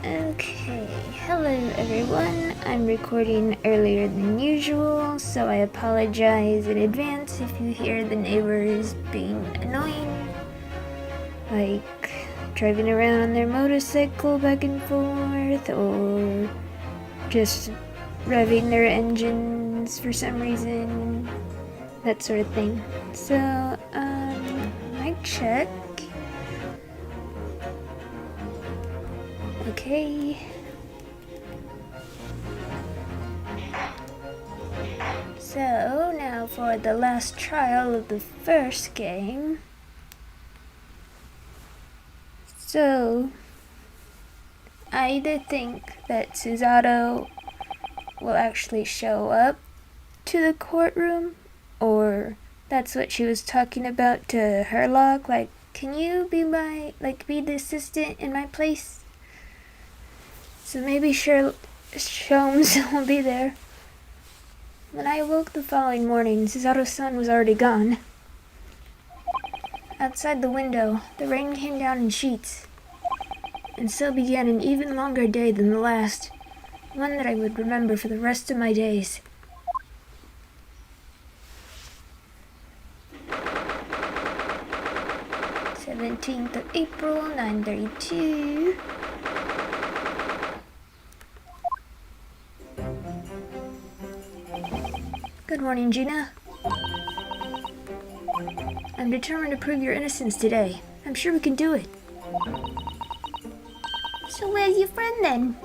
Okay, hello everyone. I'm recording earlier than usual, so I apologize in advance if you hear the neighbors being annoying. Like driving around on their motorcycle back and forth, or just revving their engines for some reason. That sort of thing. So, mic check. Okay. So, now for the last trial of the first game. So, I either think that Susato will actually show up to the courtroom, or that's what she was talking about to Herlock, like, can you be be the assistant in my place? So maybe Sholmes will be there. When I awoke the following morning, Susato's son was already gone. Outside the window, the rain came down in sheets, and so began an even longer day than the last, one that I would remember for the rest of my days. April 17th, 9:32. Good morning, Gina. I'm determined to prove your innocence today. I'm sure we can do it. So where's your friend then?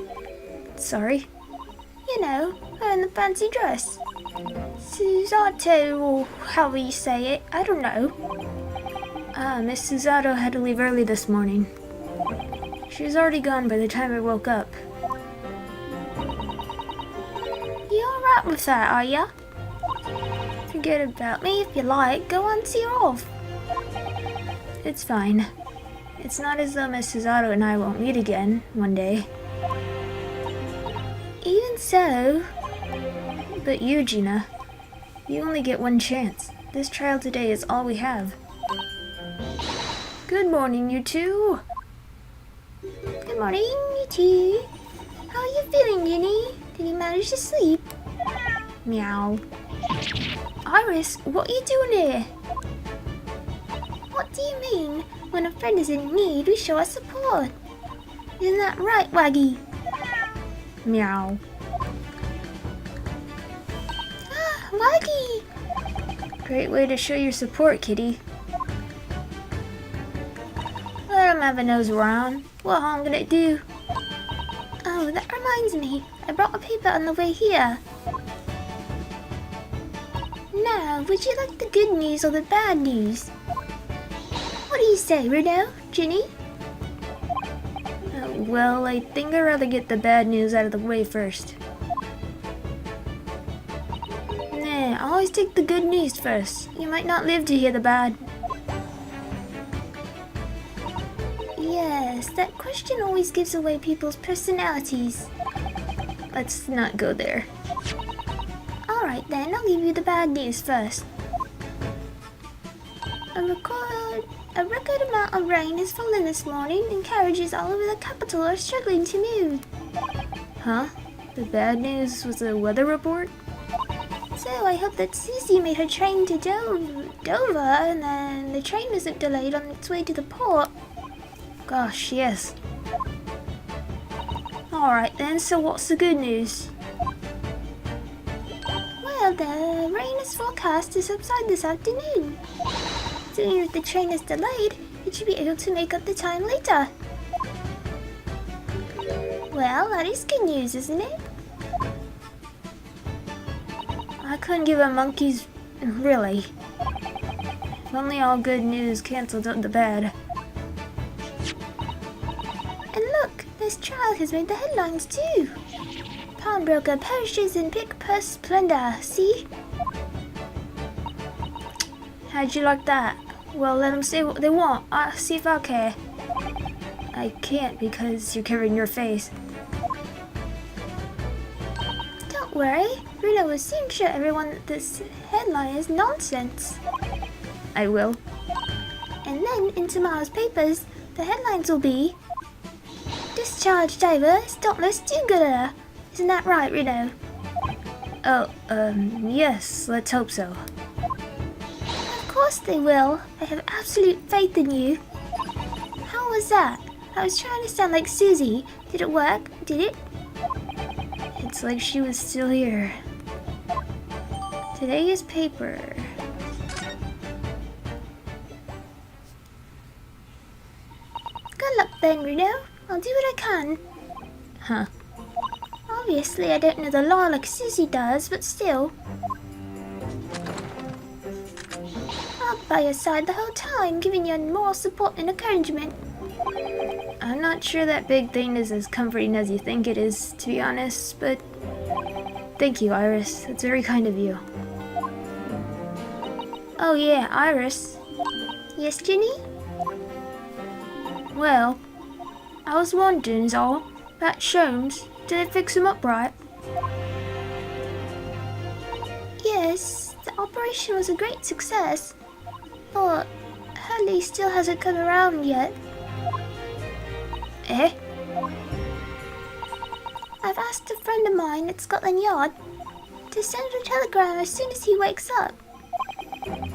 Sorry. You know, her in the fancy dress. Susato, or however you say it, I don't know. Miss Susato had to leave early this morning. She was already gone by the time I woke up. You alright with that, are ya? Forget about me if you like. Go on, see her off. It's fine. It's not as though Miss Susato and I won't meet again one day. Even so... But you, Gina, you only get one chance. This trial today is all we have. Good morning, you two. Good morning, you two. How are you feeling, Ginny? Did you manage to sleep? Meow. Iris, what are you doing here? What do you mean? When a friend is in need, we show our support. Isn't that right, Waggy? Meow. Ah, Waggy! Great way to show your support, kitty. Let him have a nose around. What harm can it do? Oh, that reminds me. I brought a paper on the way here. Now, would you like the good news or the bad news? What do you say, Renaud? Ginny? Well, I think I'd rather get the bad news out of the way first. Nah, I always take the good news first. You might not live to hear the bad. Yes, that question always gives away people's personalities. Let's not go there. Alright then, I'll give you the bad news first. A record amount of rain has fallen this morning, and carriages all over the capital are struggling to move. Huh? The bad news was a weather report? So I hope that Susie made her train to Dover, and then the train isn't delayed on its way to the port. Gosh, yes. Alright then, so what's the good news? Well, the rain is forecast to subside this afternoon. So even if the train is delayed, it should be able to make up the time later. Well, that is good news, isn't it? I couldn't give a monkey's... really. If only all good news cancelled out the bad. And look, this trial has made the headlines too. Pawnbroker perishes in pick purse splendor, see? How'd you like that? Well, let them say what they want. I'll see if I care. I can't because you're covering your face. Don't worry. Rita will soon show everyone that this headline is nonsense. I will. And then, in tomorrow's papers, the headlines will be Discharged over, stopless do-gooder. Isn't that right, Reno? Oh, yes, let's hope so. Of course they will. I have absolute faith in you. How was that? I was trying to sound like Susie. Did it work? Did it? It's like she was still here. Today is paper. Good luck then, Reno. I'll do what I can. Huh. Obviously, I don't know the law like Susie does, but still. I'll be by your side the whole time, giving you moral support and encouragement. I'm not sure that big thing is as comforting as you think it is, to be honest, but thank you, Iris. That's very kind of you. Oh yeah, Iris. Yes, Ginny? Well, I was wondering is all, about Sholmes. Did they fix him up right? Yes, the operation was a great success. But Hurley still hasn't come around yet. Eh? I've asked a friend of mine at Scotland Yard to send a telegram as soon as he wakes up.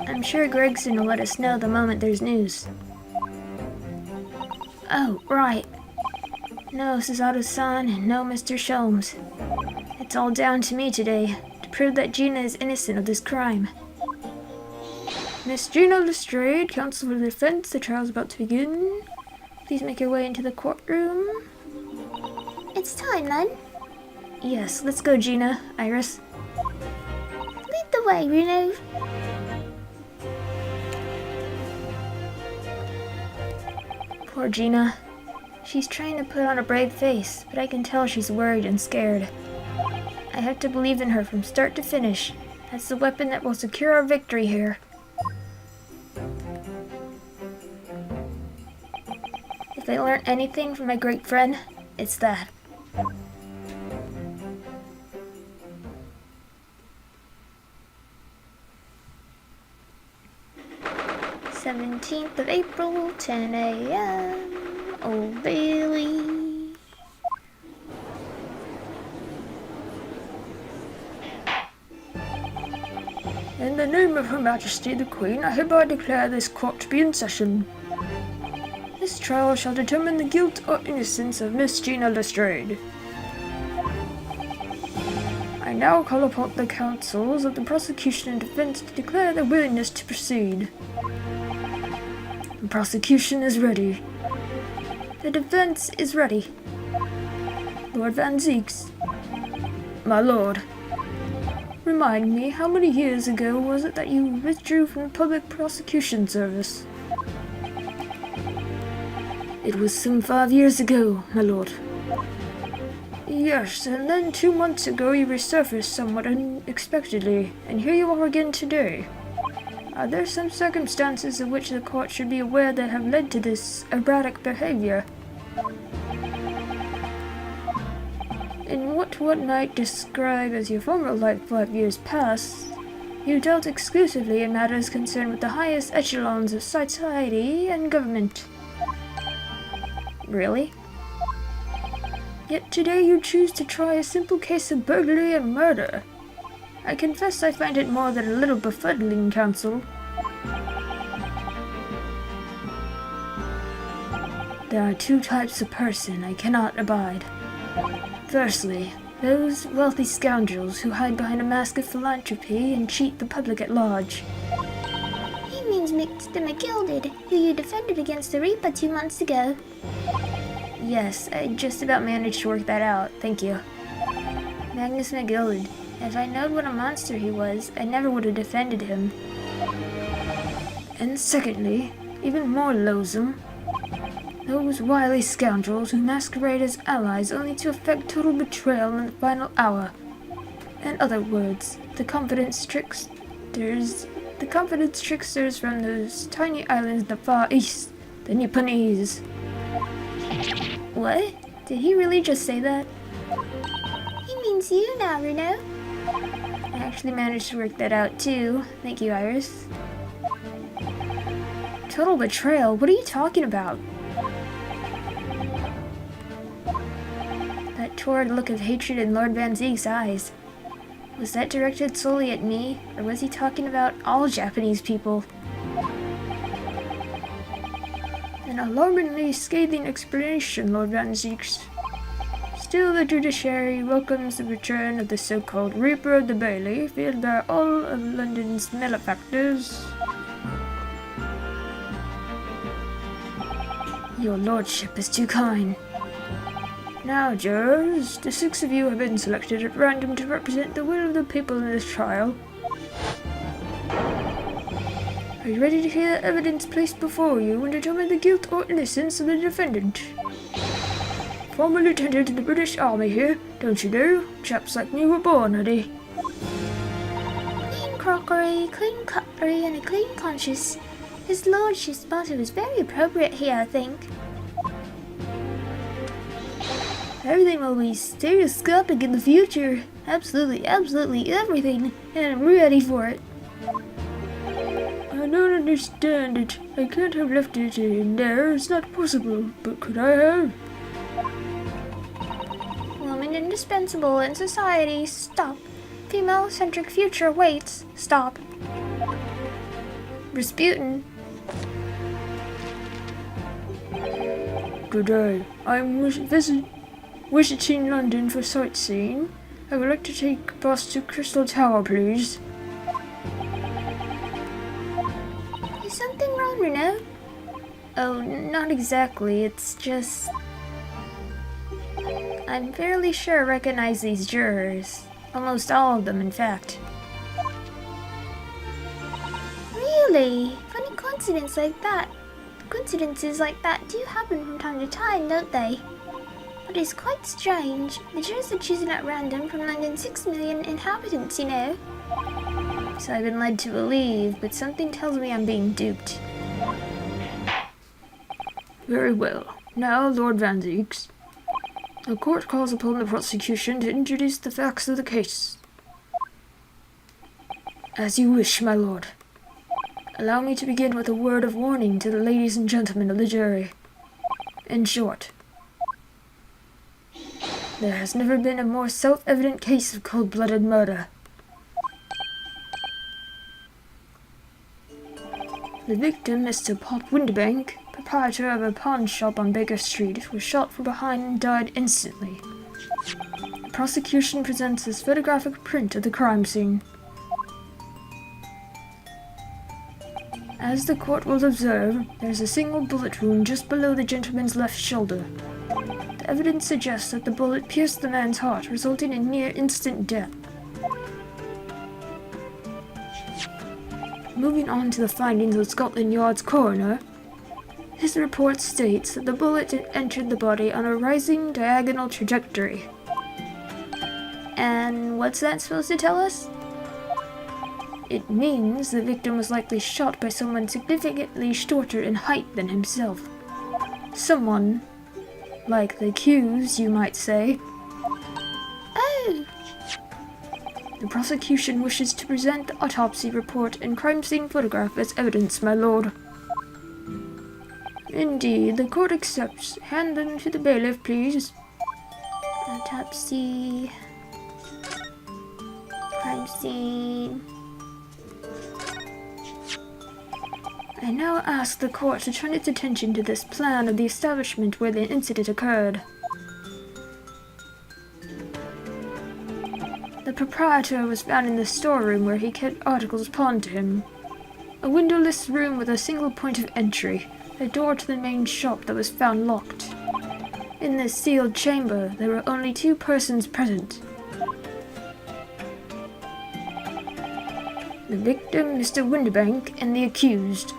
I'm sure Gregson will let us know the moment there's news. Oh, right. No Cesaro-san and no Mr. Sholmes. It's all down to me today, to prove that Gina is innocent of this crime. Miss Gina Lestrade, counsel for the defense, the trial's about to begin. Please make your way into the courtroom. It's time, then. Yes, let's go, Gina. Iris. Lead the way, Reno. Poor Gina. She's trying to put on a brave face, but I can tell she's worried and scared. I have to believe in her from start to finish. That's the weapon that will secure our victory here. If I learned anything from my great friend, it's that. "17th of April, 10 a.m. Old Bailey." In the name of Her Majesty the Queen, I hereby declare this court to be in session. This trial shall determine the guilt or innocence of Miss Gina Lestrade. I now call upon the counsels of the prosecution and defense to declare their willingness to proceed. The prosecution is ready. The defense is ready. Lord Van Zeeks. My lord. Remind me, how many years ago was it that you withdrew from the public prosecution service? It was some 5 years ago, my lord. Yes, and then 2 months ago you resurfaced somewhat unexpectedly, and here you are again today. Are there some circumstances of which the court should be aware that have led to this erratic behavior? In what one might describe as your former life 5 years past, you dealt exclusively in matters concerned with the highest echelons of society and government. Really? Yet today you choose to try a simple case of burglary and murder. I confess I find it more than a little befuddling, counsel. There are 2 types of person I cannot abide. Firstly, those wealthy scoundrels who hide behind a mask of philanthropy and cheat the public at large. He means Mr. McGilded, who you defended against the Reaper 2 months ago. Yes, I just about managed to work that out, thank you. Magnus McGilded. If I known what a monster he was, I never would have defended him. And secondly, even more loathsome, those wily scoundrels who masquerade as allies only to effect total betrayal in the final hour. In other words, the confidence tricksters from those tiny islands in the Far East, the Nipponese. What? Did he really just say that? He means you now, Reno. I actually managed to work that out too. Thank you, Iris. Total betrayal? What are you talking about? That torrid look of hatred in Lord Van Zieg's eyes. Was that directed solely at me, or was he talking about all Japanese people? An alarmingly scathing explanation, Lord Van Zieks. Still, the judiciary welcomes the return of the so-called Reaper of the Bailey, feared by all of London's malefactors. Your lordship is too kind. Now, jurors, the 6 of you have been selected at random to represent the will of the people in this trial. Are you ready to hear the evidence placed before you and determine the guilt or innocence of the defendant? Former lieutenant in the British Army here, don't you know? Chaps like me were born ready. Clean crockery, clean cutlery, and a clean conscience. His lordship's motto is very appropriate here, I think. Everything will be stereoscopic in the future. Absolutely everything. And I'm ready for it. I don't understand it. I can't have left it in there. It's not possible. But could I have? Woman indispensable in society. Stop. Female-centric future waits. Stop. Rasputin. Good day. I'm visiting London for sightseeing. I would like to take a bus to Crystal Tower, please. Is something wrong, Renaud? Oh, not exactly. It's just... I'm fairly sure I recognize these jurors. Almost all of them, in fact. Really? Funny coincidence like that. Coincidences like that do happen from time to time, don't they? But it's quite strange. The jurors are chosen at random from London's 6 million inhabitants, you know. So I've been led to believe, but something tells me I'm being duped. Very well. Now, Lord Van Zieks. The court calls upon the prosecution to introduce the facts of the case. As you wish, my lord. Allow me to begin with a word of warning to the ladies and gentlemen of the jury. In short, there has never been a more self-evident case of cold-blooded murder. The victim, Mr. Pop Windibank, proprietor of a pawn shop on Baker Street, was shot from behind and died instantly. The prosecution presents this photographic print of the crime scene. As the court will observe, there is a single bullet wound just below the gentleman's left shoulder. The evidence suggests that the bullet pierced the man's heart, resulting in near-instant death. Moving on to the findings of Scotland Yard's coroner, his report states that the bullet entered the body on a rising diagonal trajectory. And what's that supposed to tell us? It means the victim was likely shot by someone significantly shorter in height than himself. Someone like the accused, you might say. Oh! The prosecution wishes to present the autopsy report and crime scene photograph as evidence, my lord. Indeed, the court accepts. Hand them to the bailiff, please. Autopsy. Crime scene. I now ask the court to turn its attention to this plan of the establishment where the incident occurred. The proprietor was found in the storeroom where he kept articles pawned to him. A windowless room with a single point of entry, a door to the main shop that was found locked. In this sealed chamber, there were only 2 persons present. The victim, Mr. Windibank, and the accused.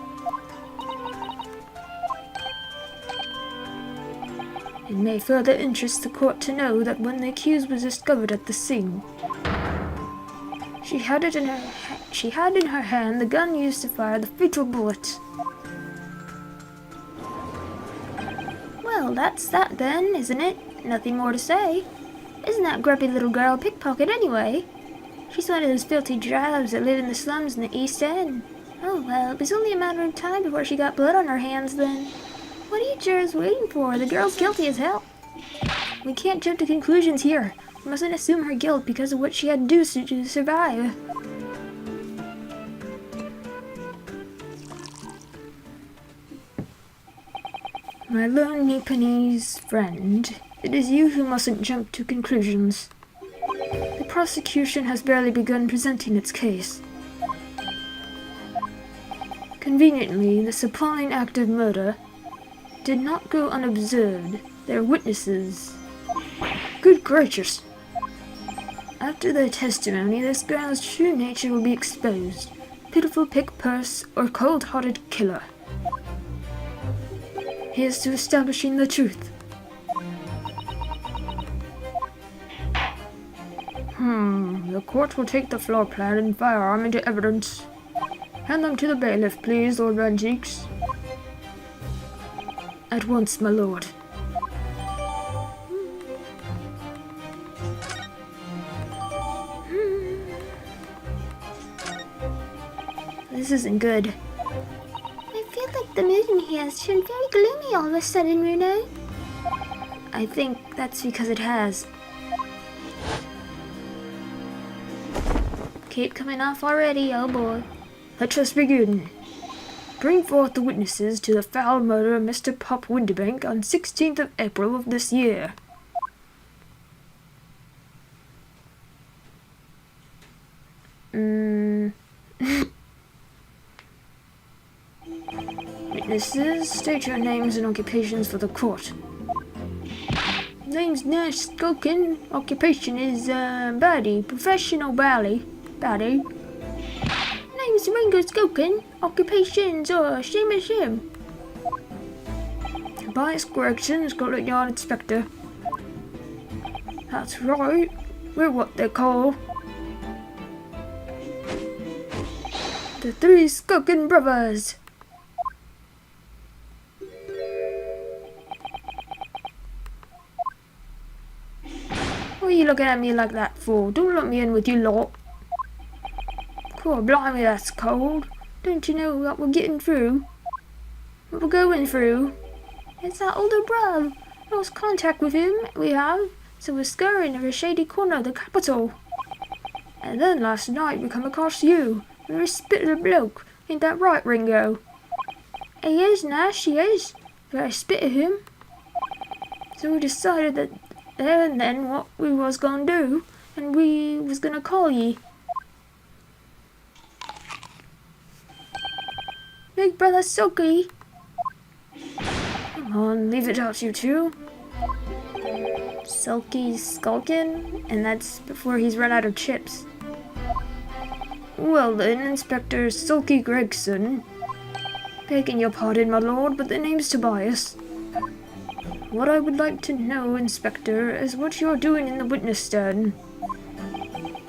It may further interest the court to know that when the accused was discovered at the scene, she had in her hand the gun used to fire the fatal bullet. Well, that's that then, isn't it? Nothing more to say. Isn't that grubby little girl a pickpocket anyway? She's one of those filthy drabs that live in the slums in the East End. Oh well, it was only a matter of time before she got blood on her hands then. What are you jurors waiting for? The girl's guilty as hell. We can't jump to conclusions here. We mustn't assume her guilt because of what she had to do to survive. My lonely penny's friend, it is you who mustn't jump to conclusions. The prosecution has barely begun presenting its case. Conveniently, this appalling act of murder did not go unobserved. There are witnesses. Good gracious! After their testimony, this girl's true nature will be exposed. Pitiful pick-purse or cold-hearted killer. Here's to establishing the truth. The court will take the floor plan and firearm into evidence. Hand them to the bailiff, please, Lord Van Cheeks. At once, my lord. This isn't good. I feel like the mood in here has turned very gloomy all of a sudden, Runo. I think that's because it has. Cape coming off already, oh boy. Let us begin. Bring forth the witnesses to the foul murder of Mr. Pop Windibank on 16th of April of this year. Witnesses, state your names and occupations for the court. Name's Nash Skulkin. Occupation is, baddie. Professional baddie. Name's Ringo Skulkin. Occupation's, shame as him. Bias correction, Scotland Yard Inspector. That's right. We're what they call the Three Skulkin Brothers. What are you looking at me like that for? Don't let me in with you lot. Cool, blimey, that's cold. Don't you know what we're getting through? What we're going through? It's our older bruv. Lost contact with him, we have, so we're scurrying to a shady corner of the capital. And then last night we come across you. You're a spit of a bloke. Ain't that right, Ringo? He is, Nash, he is. Very spit of him. So we decided that there and then what we was gonna do, and we was gonna call ye. Big brother Silky. Come on, leave it out, you two. Silky's skulking, and that's before he's run out of chips. Well then, Inspector Silky Gregson. Begging your pardon, my lord, but the name's Tobias. What I would like to know, Inspector, is what you're doing in the witness stand.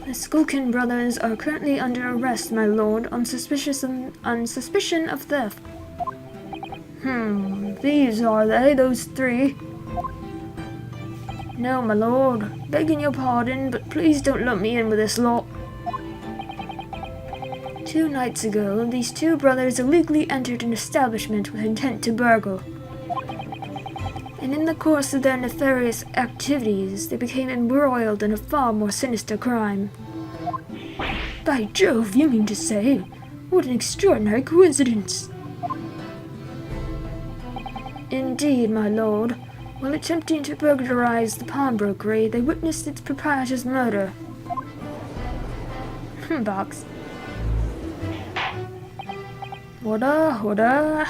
The Skulkin brothers are currently under arrest, my lord, on suspicion of theft. Thieves are they, those three? No, my lord, begging your pardon, but please don't lump me in with this lot. 2 nights ago, these two brothers illegally entered an establishment with intent to burgle. And in the course of their nefarious activities, they became embroiled in a far more sinister crime. By Jove, you mean to say? What an extraordinary coincidence! Indeed, my lord. While attempting to burglarize the pawnbrokery, they witnessed its proprietor's murder. Box. Order.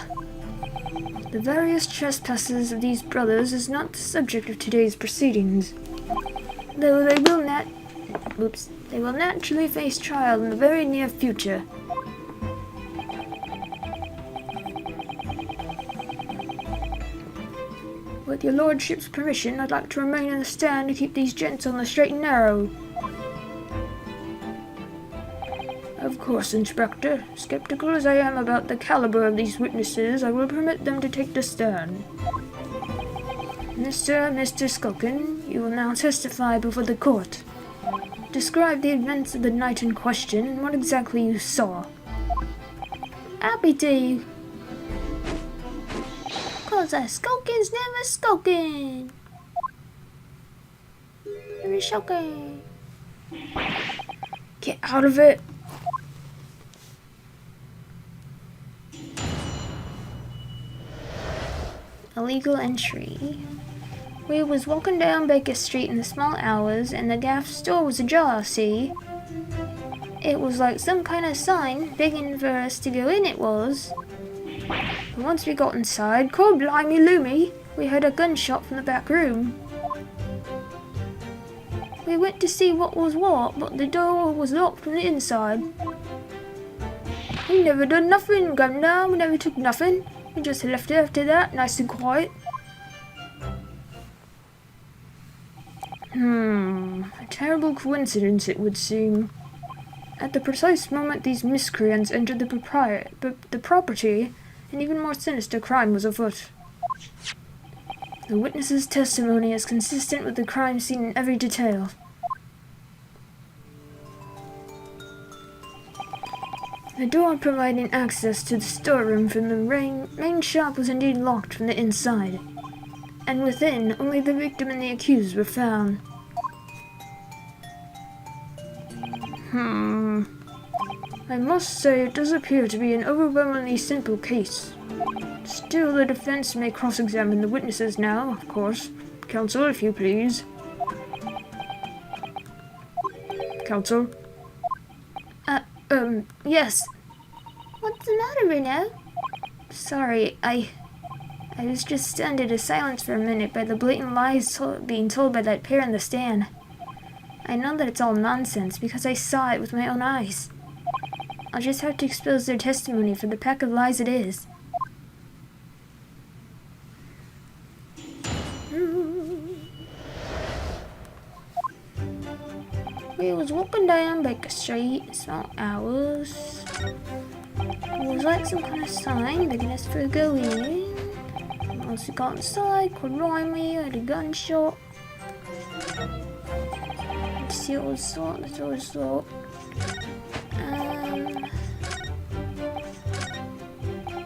The various trespasses of these brothers is not the subject of today's proceedings, though they will naturally face trial in the very near future. With your lordship's permission, I'd like to remain in the stand to keep these gents on the straight and narrow. Of course, Inspector. Skeptical as I am about the caliber of these witnesses, I will permit them to take the stand. Mr. Skulkin, you will now testify before the court. Describe the events of the night in question and what exactly you saw. Happy to. 'Cause a skulkin's never skulkin'. Very shocking. Get out of it! Illegal entry. We was walking down Baker Street in the small hours, and the gaff's door was ajar, see? It was like some kind of sign, begging for us to go in, it was. And once we got inside, God blimey loomy, we heard a gunshot from the back room. We went to see what was what, but the door was locked from the inside. We never done nothing, Governor. We never took nothing. We just left it after that, nice and quiet. A terrible coincidence it would seem. At the precise moment these miscreants entered the property, an even more sinister crime was afoot. The witness's testimony is consistent with the crime scene in every detail. The door providing access to the storeroom from the main shop was indeed locked from the inside, and within only the victim and the accused were found. I must say it does appear to be an overwhelmingly simple case. Still, the defense may cross-examine the witnesses now, of course. Counsel, if you please. Counsel? Yes. What's the matter, Reno? Sorry, I was just stunned into silence for a minute by the blatant lies being told by that pair in the stand. I know that it's all nonsense because I saw it with my own eyes. I'll just have to expose their testimony for the pack of lies it is. We was walking down Baker Street, small hours. It was like some kind of sign begging us for a go in. Once we got inside, Limey had a gunshot. Let's see what was thought, the door was locked.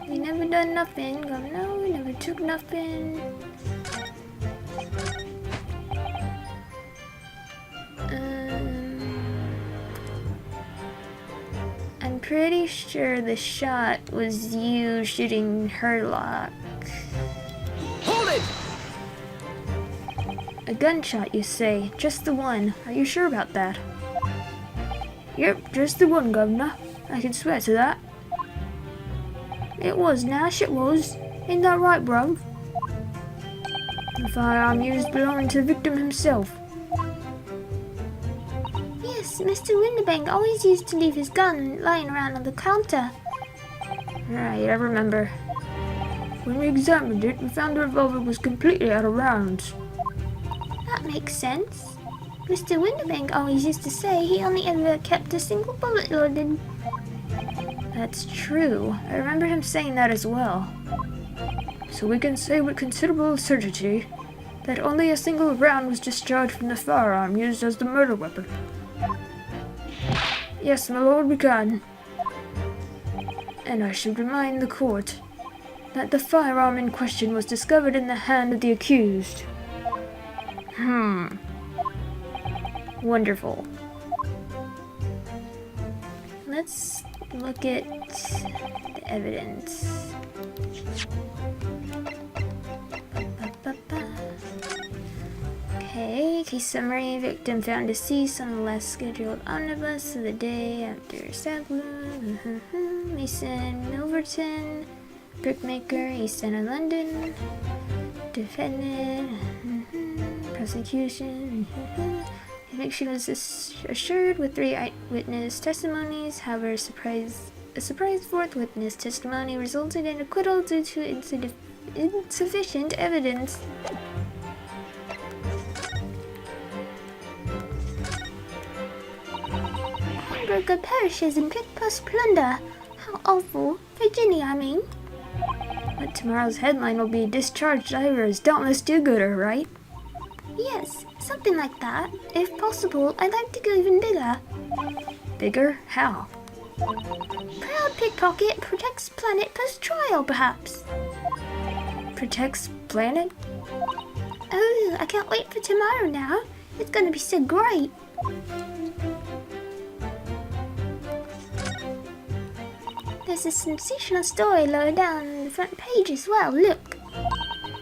We never done nothing, Governor, we never took nothing. I'm pretty sure the shot was you shooting Herlock. Hold it! A gunshot, you say? Just the one. Are you sure about that? Yep, just the one, Governor. I can swear to that. It was, Nash, it was. Ain't that right, bruv? The firearm used belonging to the victim himself. Yes, Mr. Winterbank always used to leave his gun lying around on the counter. Right, I remember. When we examined it, we found the revolver was completely out of rounds. That makes sense. Mr. Winterbank always used to say he only ever kept a single bullet loaded. That's true. I remember him saying that as well. So we can say with considerable certainty that only a single round was discharged from the firearm used as the murder weapon. Yes, my lord, we can. And I should remind the court that the firearm in question was discovered in the hand of the accused. Wonderful. Let's look at the evidence. Okay, case summary. Victim found deceased on the last scheduled omnibus of the day after Sablon. Mason Milverton, brickmaker, East End of London. Defendant, prosecution. Conviction was assured with 3 eyewitness testimonies. However, a surprise 4th witness testimony resulted in acquittal due to insufficient evidence. Hamburger perishes in pit plus plunder. How awful. Virginia, I mean. But tomorrow's headline will be discharged driver as dauntless do-gooder, right? Yes, something like that. If possible, I'd like to go even bigger. Bigger? How? Proud pickpocket protects planet post-trial, perhaps. Protects planet? Oh, I can't wait for tomorrow now. It's gonna be so great. There's a sensational story lower down on the front page as well. Look.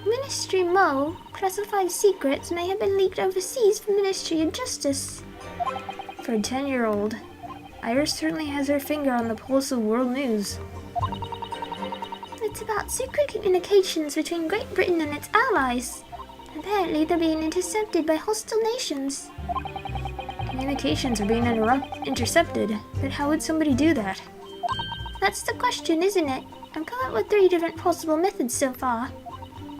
Ministry Mo, classified secrets may have been leaked overseas for Ministry of Justice. For a 10-year-old, Iris certainly has her finger on the pulse of world news. It's about secret communications between Great Britain and its allies. Apparently they're being intercepted by hostile nations. Communications are being intercepted, but how would somebody do that? That's the question, isn't it? I've come up with 3 different possible methods so far.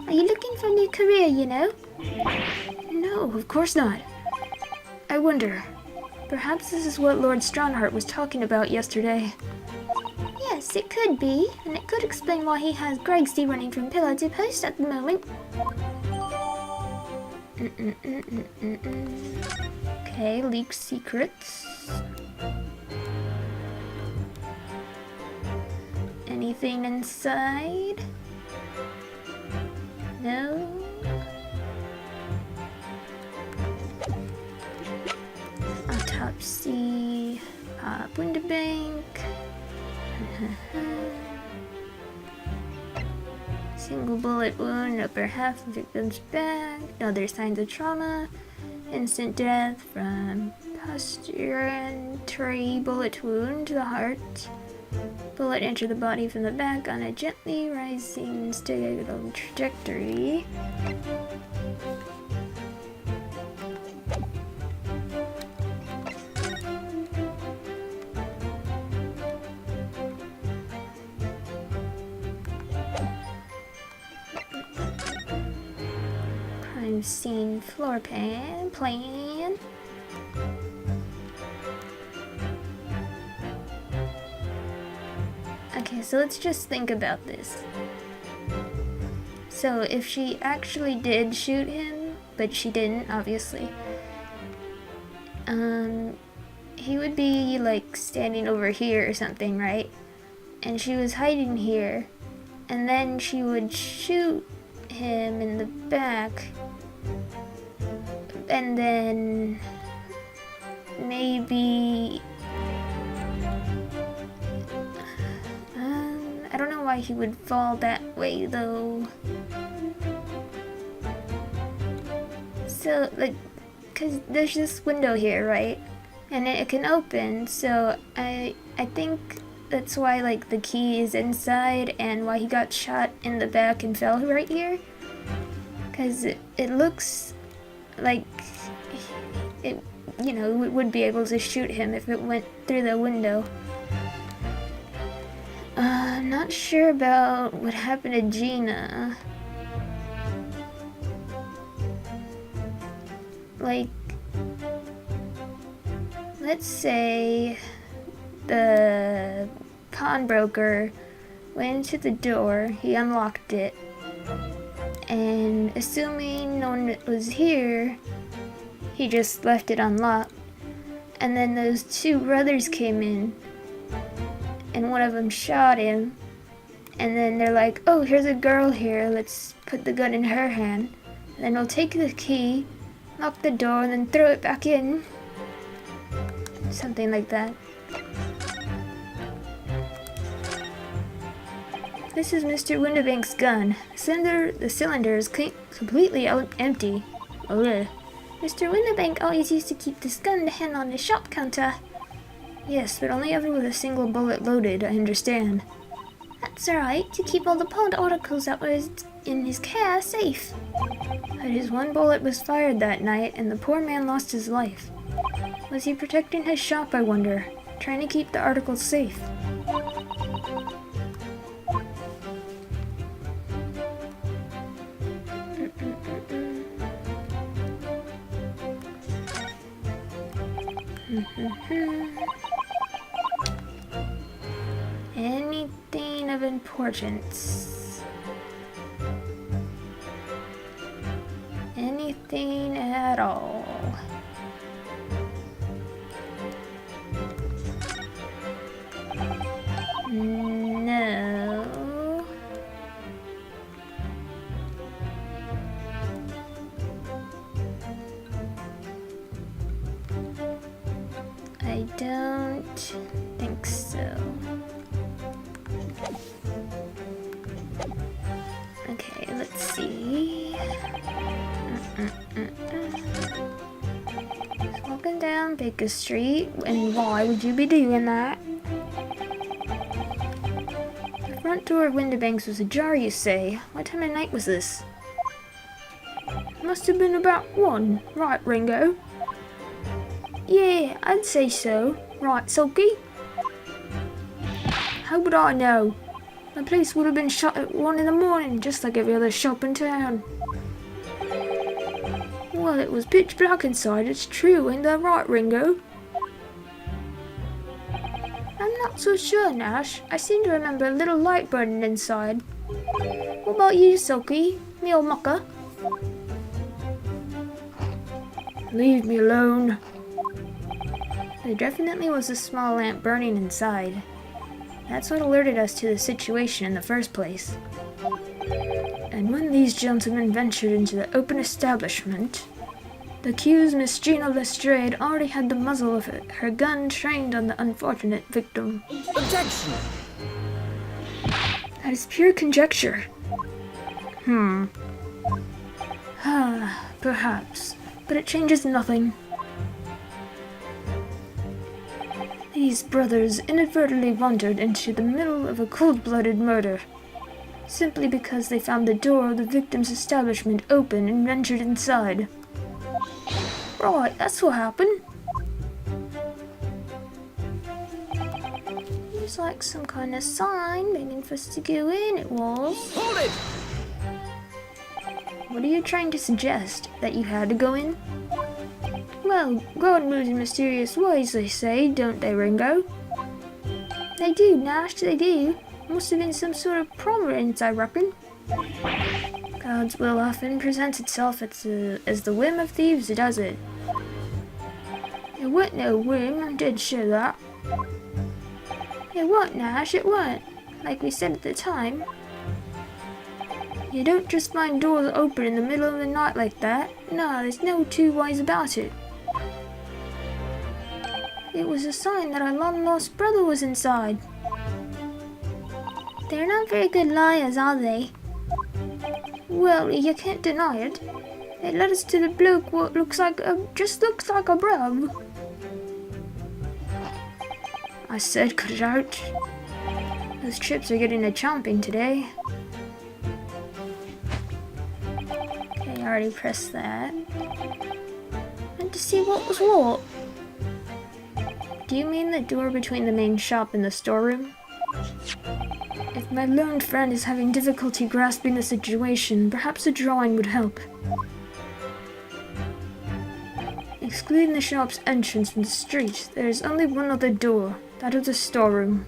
Are you looking for a new career, you know? No, of course not. I wonder, perhaps this is what Lord Strongheart was talking about yesterday. Yes, it could be, and it could explain why he has Gregsy running from pillar to post at the moment. Okay, leaked secrets. Anything inside? No? Autopsy, window bank. Single bullet wound, upper half of victim's back. No other signs of trauma. Instant death from posterity bullet wound to the heart. Bullet entered the body from the back on a gently rising stable trajectory. Crime scene floor plan. Okay, so let's just think about this. So if she actually did shoot him, but she didn't, obviously, he would be like standing over here or something, right? And she was hiding here, and then she would shoot him in the back, and then maybe I don't know why he would fall that way though. So like, cause there's this window here, right? And it can open, so I think that's why like the key is inside and why he got shot in the back and fell right here. Cause it looks like it, you know, would be able to shoot him if it went through the window. I'm not sure about what happened to Gina. Like, let's say the pawnbroker went into the door, he unlocked it, and assuming no one was here, he just left it unlocked. And then those 2 brothers came in, and one of them shot him, and then they're like, oh, here's a girl here, let's put the gun in her hand, and then we'll take the key, lock the door, and then throw it back in. Something like that. This is Mr. Windibank's gun. The cylinder is completely empty. Ugh. Mr. Windibank always used to keep this gun to hand on his shop counter. Yes, but only ever with a single bullet loaded, I understand. That's alright, to keep all the pawned articles that was in his care safe. But his 1 bullet was fired that night, and the poor man lost his life. Was he protecting his shop, I wonder? Trying to keep the articles safe? Anything of importance? Anything at all? No. I don't think so. Okay, let's see. Just walking down Baker Street, and why would you be doing that? The front door of Windibanks was ajar, you say? What time of night was this? Must have been about 1, right, Ringo? Yeah, I'd say so. Right, Sulky? How would I know? The place would have been shut at 1 in the morning, just like every other shop in town. Well, it was pitch black inside, it's true, ain't that right, Ringo? I'm not so sure, Nash. I seem to remember a little light burning inside. What about you, Sulky? Me old mucker? Leave me alone. There definitely was a small lamp burning inside. That's what alerted us to the situation in the first place. And when these gentlemen ventured into the open establishment, the accused Miss Gina Lestrade already had the muzzle of her gun trained on the unfortunate victim. Objection! That is pure conjecture. Perhaps, but it changes nothing. These brothers inadvertently wandered into the middle of a cold-blooded murder, simply because they found the door of the victim's establishment open and ventured inside. Right, that's what happened. It was like some kind of sign begging for us to go in, it was. Hold it! What are you trying to suggest? That you had to go in? Well, God moves in mysterious ways, they say, don't they, Ringo? They do, Nash, they do. Must have been some sort of providence, I reckon. God's will often presents itself as the whim of thieves, does it? It wasn't no whim, I'm dead sure that. It wasn't, Nash, it wasn't. Like we said at the time. You don't just find doors open in the middle of the night like that. No, there's no two ways about it. It was a sign that our long-lost brother was inside. They're not very good liars, are they? Well, you can't deny it. It led us to the bloke what just looks like a bruv. I said cut it out. Those chips are getting a chomping today. Okay, I already pressed that. And to see what was what. Do you mean the door between the main shop and the storeroom? If my learned friend is having difficulty grasping the situation, perhaps a drawing would help. Excluding the shop's entrance from the street, there is only one other door, that of the storeroom.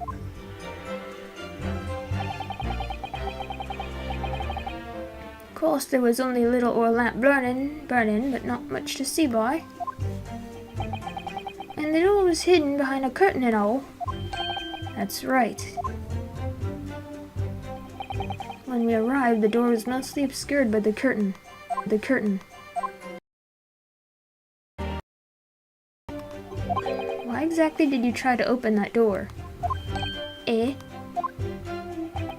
Of course, there was only a little oil lamp burning, but not much to see by. And the door was hidden behind a curtain and all. That's right. When we arrived, the door was mostly obscured by the curtain. Why exactly did you try to open that door? Eh?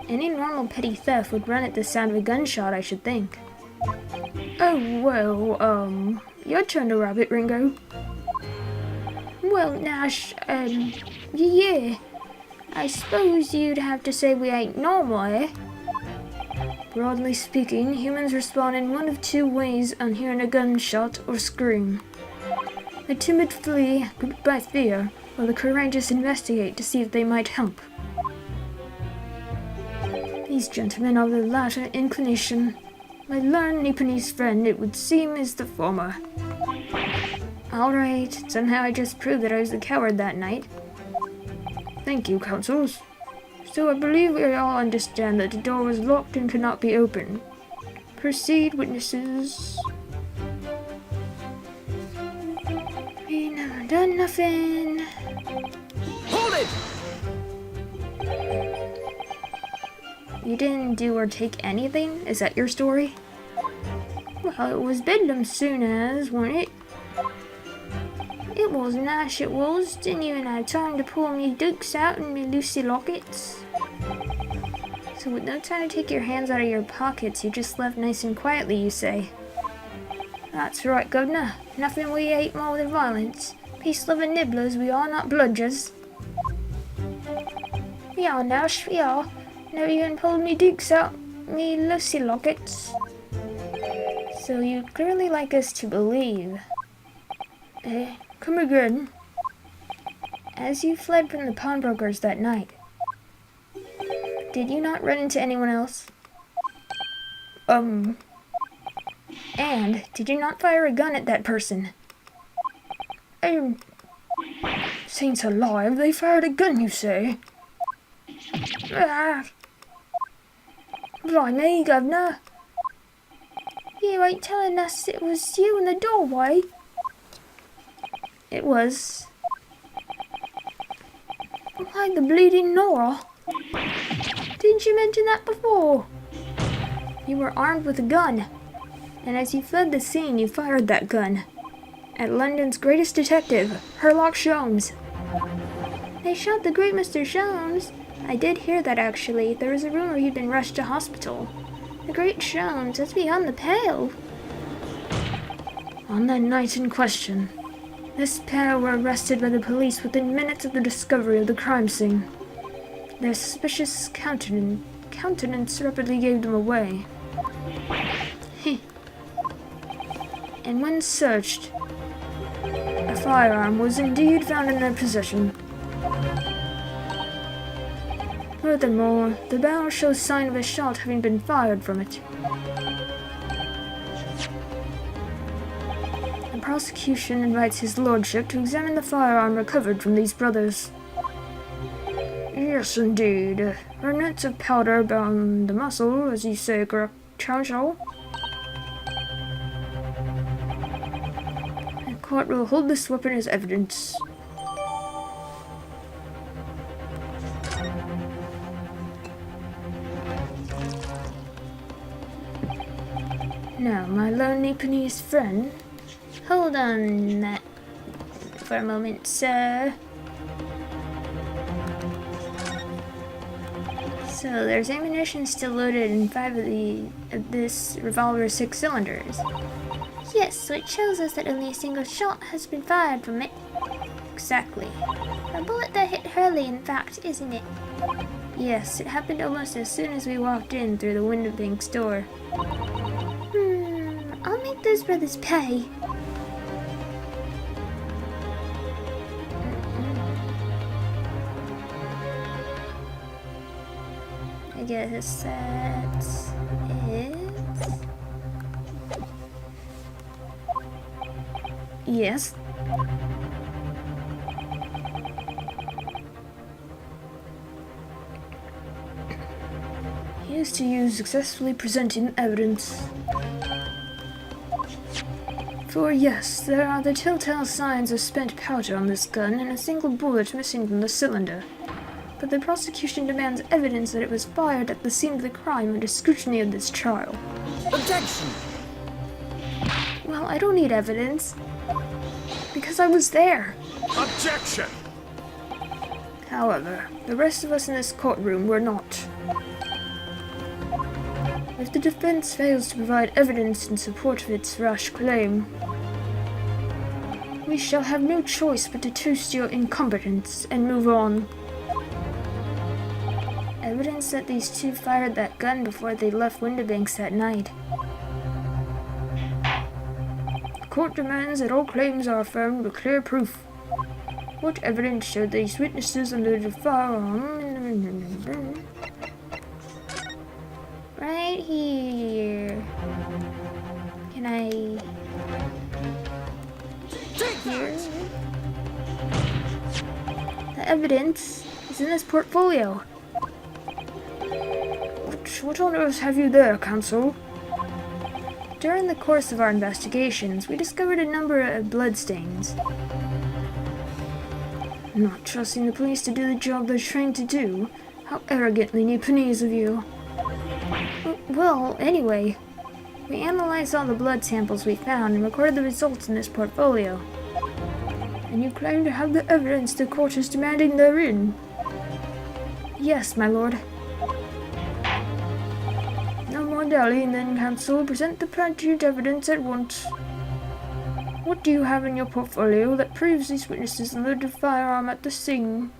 Any normal petty theft would run at the sound of a gunshot, I should think. Oh, well, your turn to rob it, Ringo. Well, Nash, yeah. I suppose you'd have to say we ain't normal, eh? Broadly speaking, humans respond in one of two ways on hearing a gunshot or scream. The timid flee, gripped by fear, while the courageous investigate to see if they might help. These gentlemen are the latter inclination. My learned Nipponese friend, it would seem, is the former. Alright, somehow I just proved that I was the coward that night. Thank you, counsels. So I believe we all understand that the door was locked and could not be opened. Proceed, witnesses. We never done nothing. Hold it! You didn't do or take anything? Is that your story? Well, it was bedlam soon as, wasn't it? It was nice, it was. Didn't even have time to pull me dukes out and me Lucy lockets. So with no time to take your hands out of your pockets, you just left nice and quietly, you say? That's right, Governor. Nothing we hate more than violence. Peace-loving nibblers we are, not bludgers. We are now, we are. Never even pulled me dukes out, me Lucy lockets. So you clearly like us to believe. Come again. As you fled from the pawnbrokers that night, did you not run into anyone else? And did you not fire a gun at that person? Saints alive, they fired a gun, you say? Blimey, Governor. You ain't telling us it was you in the doorway? It was. Why the bleeding Nora? Didn't you mention that before? You were armed with a gun, and as you fled the scene, you fired that gun at London's greatest detective, Sherlock Sholmes. They shot the great Mr. Sholmes. I did hear that, actually. There was a rumor he'd been rushed to hospital. The great Sholmes, that's beyond the pale. On that night in question, this pair were arrested by the police within minutes of the discovery of the crime scene. Their suspicious countenance rapidly gave them away. And when searched, a firearm was indeed found in their possession. Furthermore, the barrel shows sign of a shot having been fired from it. The prosecution invites his lordship to examine the firearm recovered from these brothers. Yes, indeed. Remnants of powder bound the muscle, as you say, correct, Charles? The court will hold this weapon as evidence. Now, my lonely Japanese friend. Hold on that for a moment, sir. So there's ammunition still loaded in 5 of this revolver's 6 cylinders. Yes, so it shows us that only a single shot has been fired from it. Exactly. A bullet that hit Hurley, in fact, isn't it? Yes, it happened almost as soon as we walked in through the Windobank's door. I'll make those brothers pay. I guess that's it. Yes. Used to use successfully presenting evidence. For yes, there are the telltale signs of spent powder on this gun and a single bullet missing from the cylinder. But the prosecution demands evidence that it was fired at the scene of the crime under scrutiny of this trial. Objection! Well, I don't need evidence. Because I was there. Objection! However, the rest of us in this courtroom were not. If the defense fails to provide evidence in support of its rash claim, we shall have no choice but to toast your incompetence and move on. Evidence that these two fired that gun before they left Windobanks that night. The court demands that all claims are affirmed with clear proof. What evidence showed these witnesses unloaded a firearm? Right here. Can I... Here? The evidence is in this portfolio. What on earth have you there, counsel? During the course of our investigations, we discovered a number of bloodstains. Not trusting the police to do the job they're trained to do? How arrogantly Nipponese of you. Well, anyway, we analyzed all the blood samples we found and recorded the results in this portfolio. And you claim to have the evidence the court is demanding therein? Yes, my lord. No more dallying then, counsel. Present the pertinent evidence at once. What do you have in your portfolio that proves these witnesses loaded a firearm at the scene?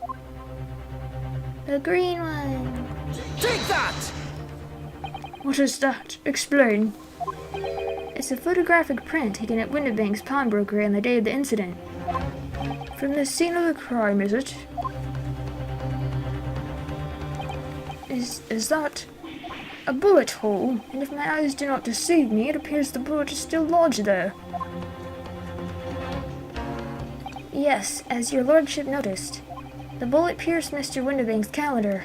The green one. Take that! What is that? Explain. It's a photographic print taken at Windibank's pawnbroker on the day of the incident. From the scene of the crime, is it? Is that a bullet hole? And if my eyes do not deceive me, it appears the bullet is still lodged there. Yes, as your lordship noticed. The bullet pierced Mr. Windibank's calendar.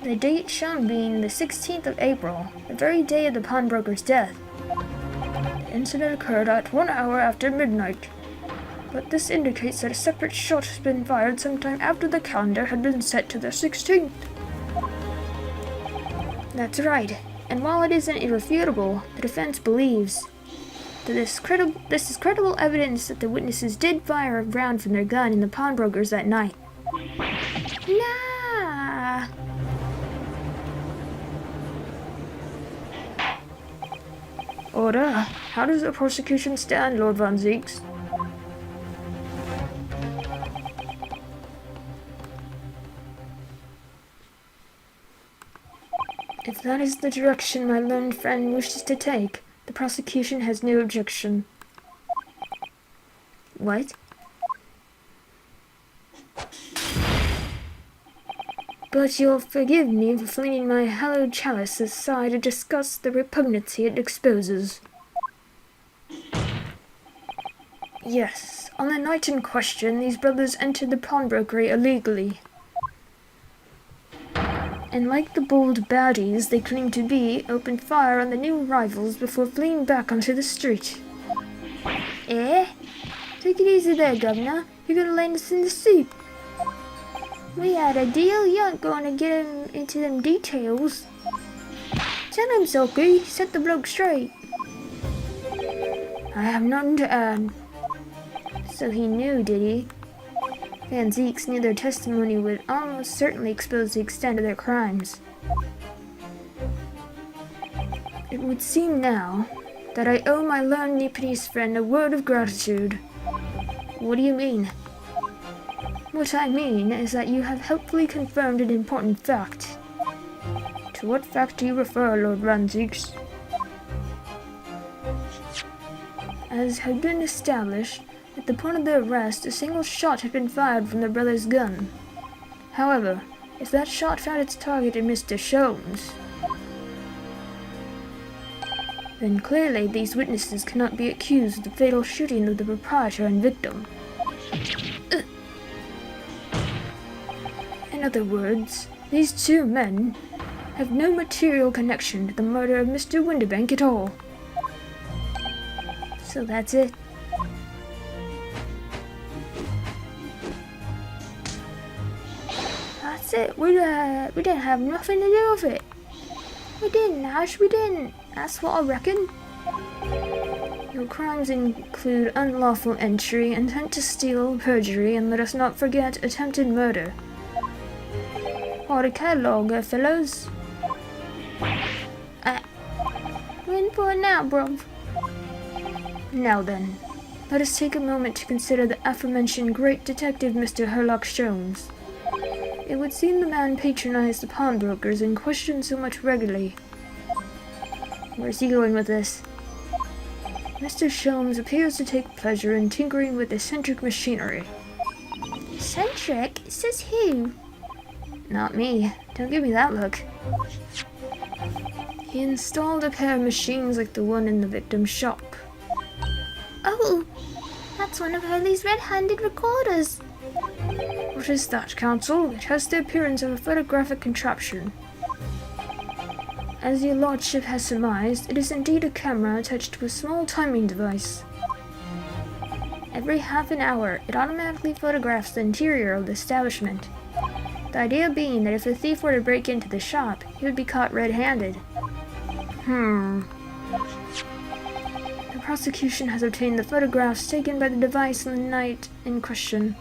The date shown being the 16th of April, the very day of the pawnbroker's death. The incident occurred at 1 hour after midnight, but this indicates that a separate shot has been fired sometime after the calendar had been set to the 16th. That's right, and while it isn't irrefutable, the defense believes that this is credible evidence that the witnesses did fire a round from their gun in the pawnbrokers that night. Nah. Order. How does the prosecution stand, Lord Van Zieks? If that is the direction my learned friend wishes to take, the prosecution has no objection. What? But you'll forgive me for flinging my hallowed chalice aside to discuss the repugnancy it exposes. Yes, on the night in question, these brothers entered the pawnbrokery illegally. And like the bold baddies they claim to be, opened fire on the new arrivals before fleeing back onto the street. Eh? Take it easy there, Governor. You're gonna land us in the soup. We had a deal. You aren't going to get him into them details. Tell him, Silky. Set the bloke straight. I have nothing to add. So he knew, did he? Van Zieks knew their testimony would almost certainly expose the extent of their crimes. It would seem now that I owe my learned Nepalese friend a word of gratitude. What do you mean? What I mean is that you have helpfully confirmed an important fact. To what fact do you refer, Lord Van Zieks? As had been established, at the point of their arrest, a single shot had been fired from their brother's gun. However, if that shot found its target in Mr. Sholmes, then clearly these witnesses cannot be accused of the fatal shooting of the proprietor and victim. In other words, these two men have no material connection to the murder of Mr. Windibank at all. So that's it. That's it. We didn't have nothing to do with it. We didn't, Ash. We didn't. That's what I reckon. Your crimes include unlawful entry, intent to steal, perjury, and let us not forget attempted murder. What a catalogue, fellows. We're in for it now, bruv. Now then, let us take a moment to consider the aforementioned great detective Mr. Herlock Sholmes. It would seem the man patronized the pawnbrokers in question so much regularly. Where's he going with this? Mr. Sholmes appears to take pleasure in tinkering with eccentric machinery. Eccentric? Says who? Not me. Don't give me that look. He installed a pair of machines like the one in the victim's shop. Oh, that's one of Hurley's red-handed recorders. What is that, counsel? It has the appearance of a photographic contraption. As your lordship has surmised, it is indeed a camera attached to a small timing device. Every half an hour, it automatically photographs the interior of the establishment. The idea being that if a thief were to break into the shop, he would be caught red-handed. The The prosecution has obtained the photographs taken by the device on the night in question.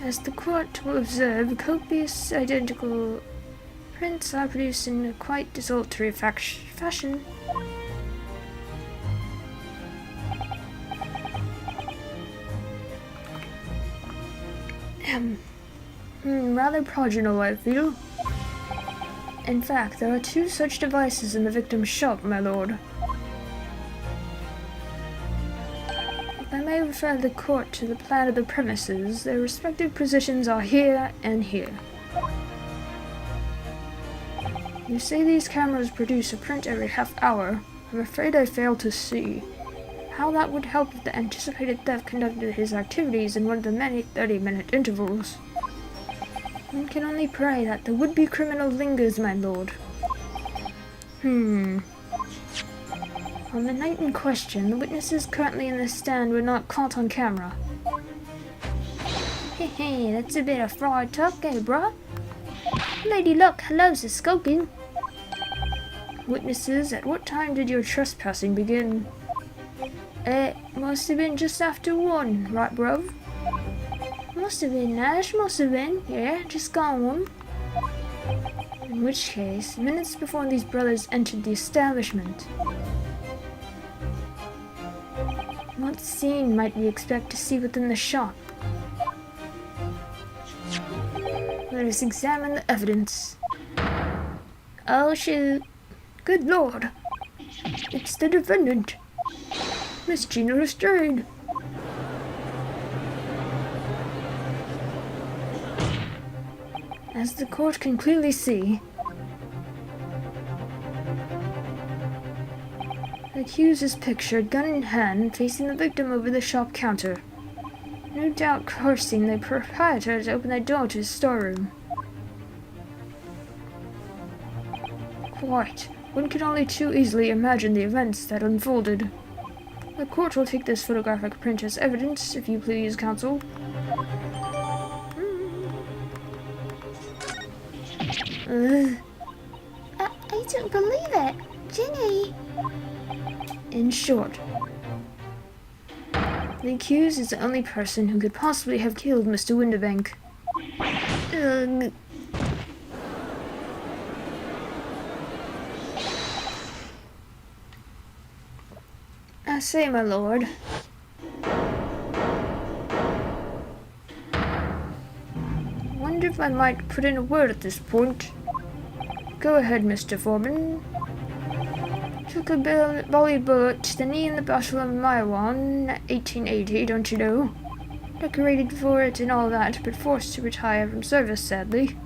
As the court will observe, copious identical prints are produced in a quite desultory fashion. Rather prodigal, I feel. In fact, there are 2 such devices in the victim's shop, my lord. If I may refer the court to the plan of the premises, their respective positions are here and here. You say these cameras produce a print every half hour. I'm afraid I fail to see how that would help if the anticipated theft conducted his activities in one of the many 30-minute intervals. One can only pray that the would-be criminal lingers, my lord. On the night in question, the witnesses currently in the stand were not caught on camera. Hey, that's a bit of fraud talk, eh, bruh? Lady Luck loves a skulking. Witnesses, at what time did your trespassing begin? It must have been just after 1, right, bruv? Must have been, Nash, must have been. Yeah, just gone one. In which case, minutes before these brothers entered the establishment. What scene might we expect to see within the shop? Let us examine the evidence. Oh, shoot. Good lord! It's the defendant, Miss Gina Lestrade. As the court can clearly see, the accused is pictured, gun in hand, facing the victim over the shop counter, no doubt coercing the proprietor to open the door to his storeroom. Quite. One can only too easily imagine the events that unfolded. The court will take this photographic print as evidence, if you please, counsel. I don't believe it. Ginny. In short, the accused is the only person who could possibly have killed Mr. Windibank. I say, my lord, wonder if I might put in a word at this point. Go ahead, Mr. Foreman. Took a volley bullet to the knee in the Battle of Maiwan, 1880, don't you know? Decorated for it and all that, but forced to retire from service, sadly.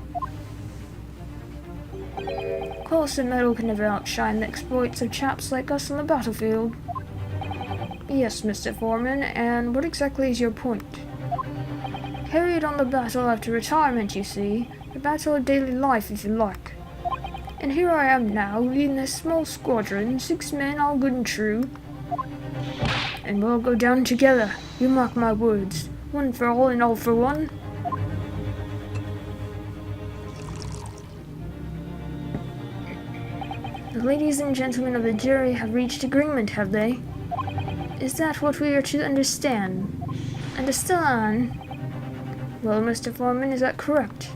Of course, a medal can never outshine the exploits of chaps like us on the battlefield. Yes, Mr. Foreman, and what exactly is your point? Carried on the battle after retirement, you see. The battle of daily life, if you like. And here I am now, leading this small squadron, 6 men, all good and true. And we'll go down together, you mark my words. One for all and all for one. The ladies and gentlemen of the jury have reached agreement, have they? Is that what we are to understand? Understand? Well, Mr. Foreman, is that correct?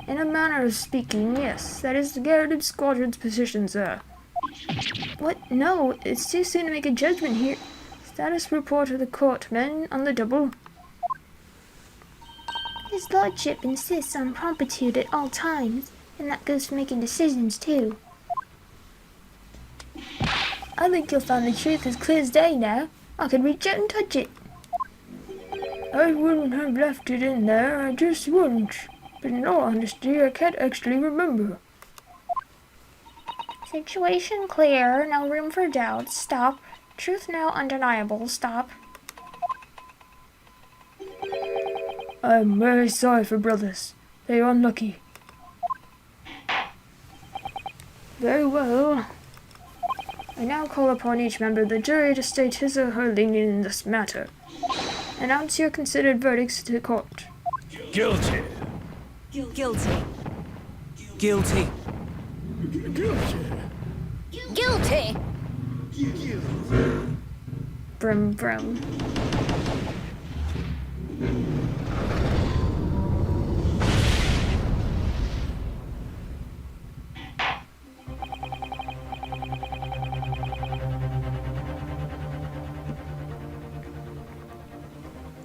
In a manner of speaking, yes. That is the garroted squadron's position, sir. What? No, it's too soon to make a judgment here. Status report of the court, men, on the double. His lordship insists on promptitude at all times, and that goes for making decisions, too. I think you'll find the truth as clear as day now. I could reach out and touch it. I wouldn't have left it in there, I just wouldn't. But in all honesty, I can't actually remember. Situation clear, no room for doubt. Stop. Truth now undeniable. Stop. I'm very sorry for brothers. They are unlucky. Very well. I now call upon each member of the jury to state his or her leaning in this matter. Announce your considered verdicts to the court. Guilty. Guilty. Guilty. Guilty! Brum brum.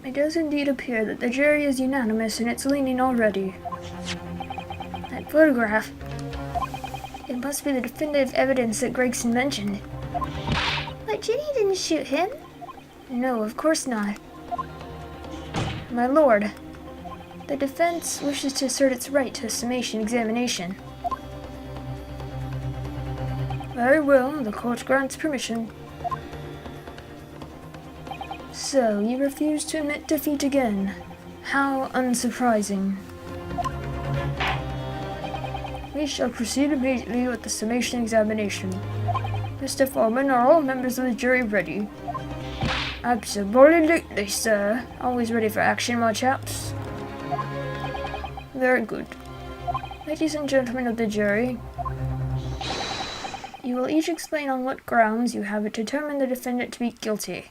It does indeed appear that the jury is unanimous in its leaning already. That photograph. It must be the definitive evidence that Gregson mentioned. But Ginny didn't shoot him. No, of course not. My lord, the defense wishes to assert its right to a summation examination. Very well, the court grants permission. So, you refuse to admit defeat again. How unsurprising. We shall proceed immediately with the summation examination. Mr. Foreman, are all members of the jury ready? Absolutely, sir. Always ready for action, my chaps. Very good. Ladies and gentlemen of the jury, you will each explain on what grounds you have determined the defendant to be guilty.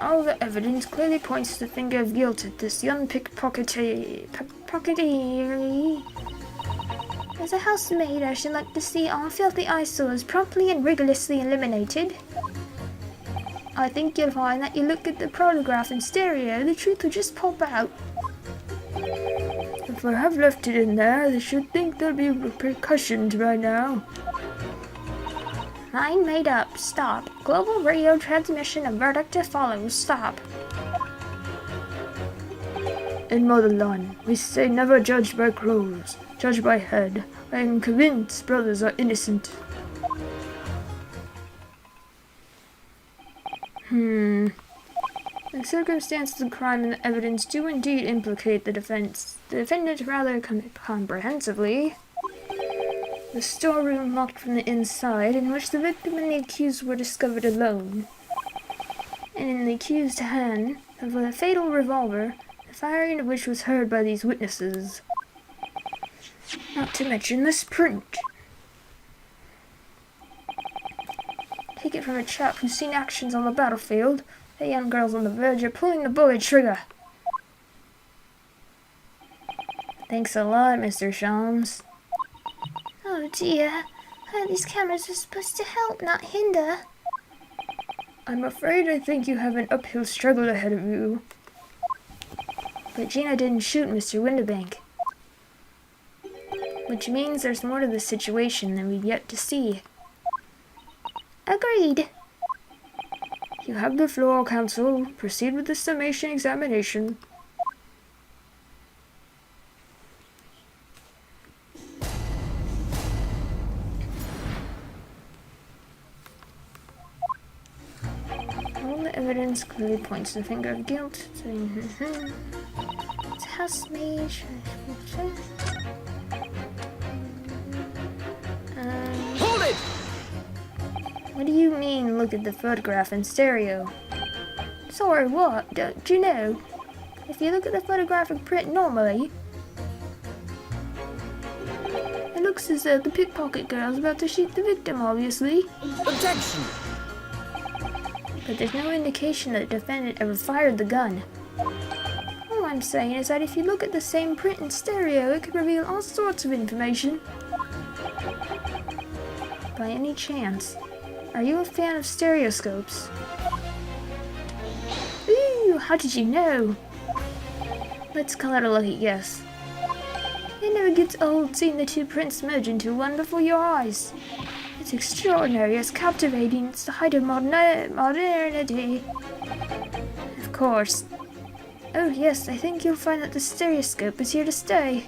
All the evidence clearly points the finger of guilt at this young pickpockety. As a housemaid, I should like to see all filthy eyesores promptly and rigorously eliminated. I think you'll find that you look at the photograph in stereo, the truth will just pop out. If I have left it in there, they should think there'll be repercussions by now. Mind made up. Stop. Global radio transmission, a verdict to follow. Stop. In motherland, we say never judge by clothes, judge by head. I am convinced brothers are innocent. The circumstances of the crime and the evidence do indeed implicate the defendant rather comprehensively. The storeroom locked from the inside, in which the victim and the accused were discovered alone, and in the accused's hand of a fatal revolver, the firing of which was heard by these witnesses. Not to mention this print. Take it from a chap who's seen actions on the battlefield. The young girl's on the verge of pulling the bullet trigger. Thanks a lot, Mr. Shams. Oh dear. These cameras are supposed to help, not hinder. I'm afraid I think you have an uphill struggle ahead of you. But Gina didn't shoot Mr. Windibank. Which means there's more to this situation than we've yet to see. Agreed. You have the floor, counsel. Proceed with the summation examination. All the evidence clearly points the finger of guilt. It's housemaid. Hold it! What do you mean, look at the photograph in stereo? Sorry, what? Don't you know? If you look at the photographic print normally, it looks as though the pickpocket girl's about to shoot the victim, obviously. Objection! But there's no indication that the defendant ever fired the gun. All I'm saying is that if you look at the same print in stereo, it could reveal all sorts of information. By any chance, are you a fan of stereoscopes? Ooh, how did you know? Let's call it a lucky guess. It never gets old seeing the two prints merge into one before your eyes. It's extraordinary, it's captivating, it's the height of modernity. Of course. Oh yes, I think you'll find that the stereoscope is here to stay.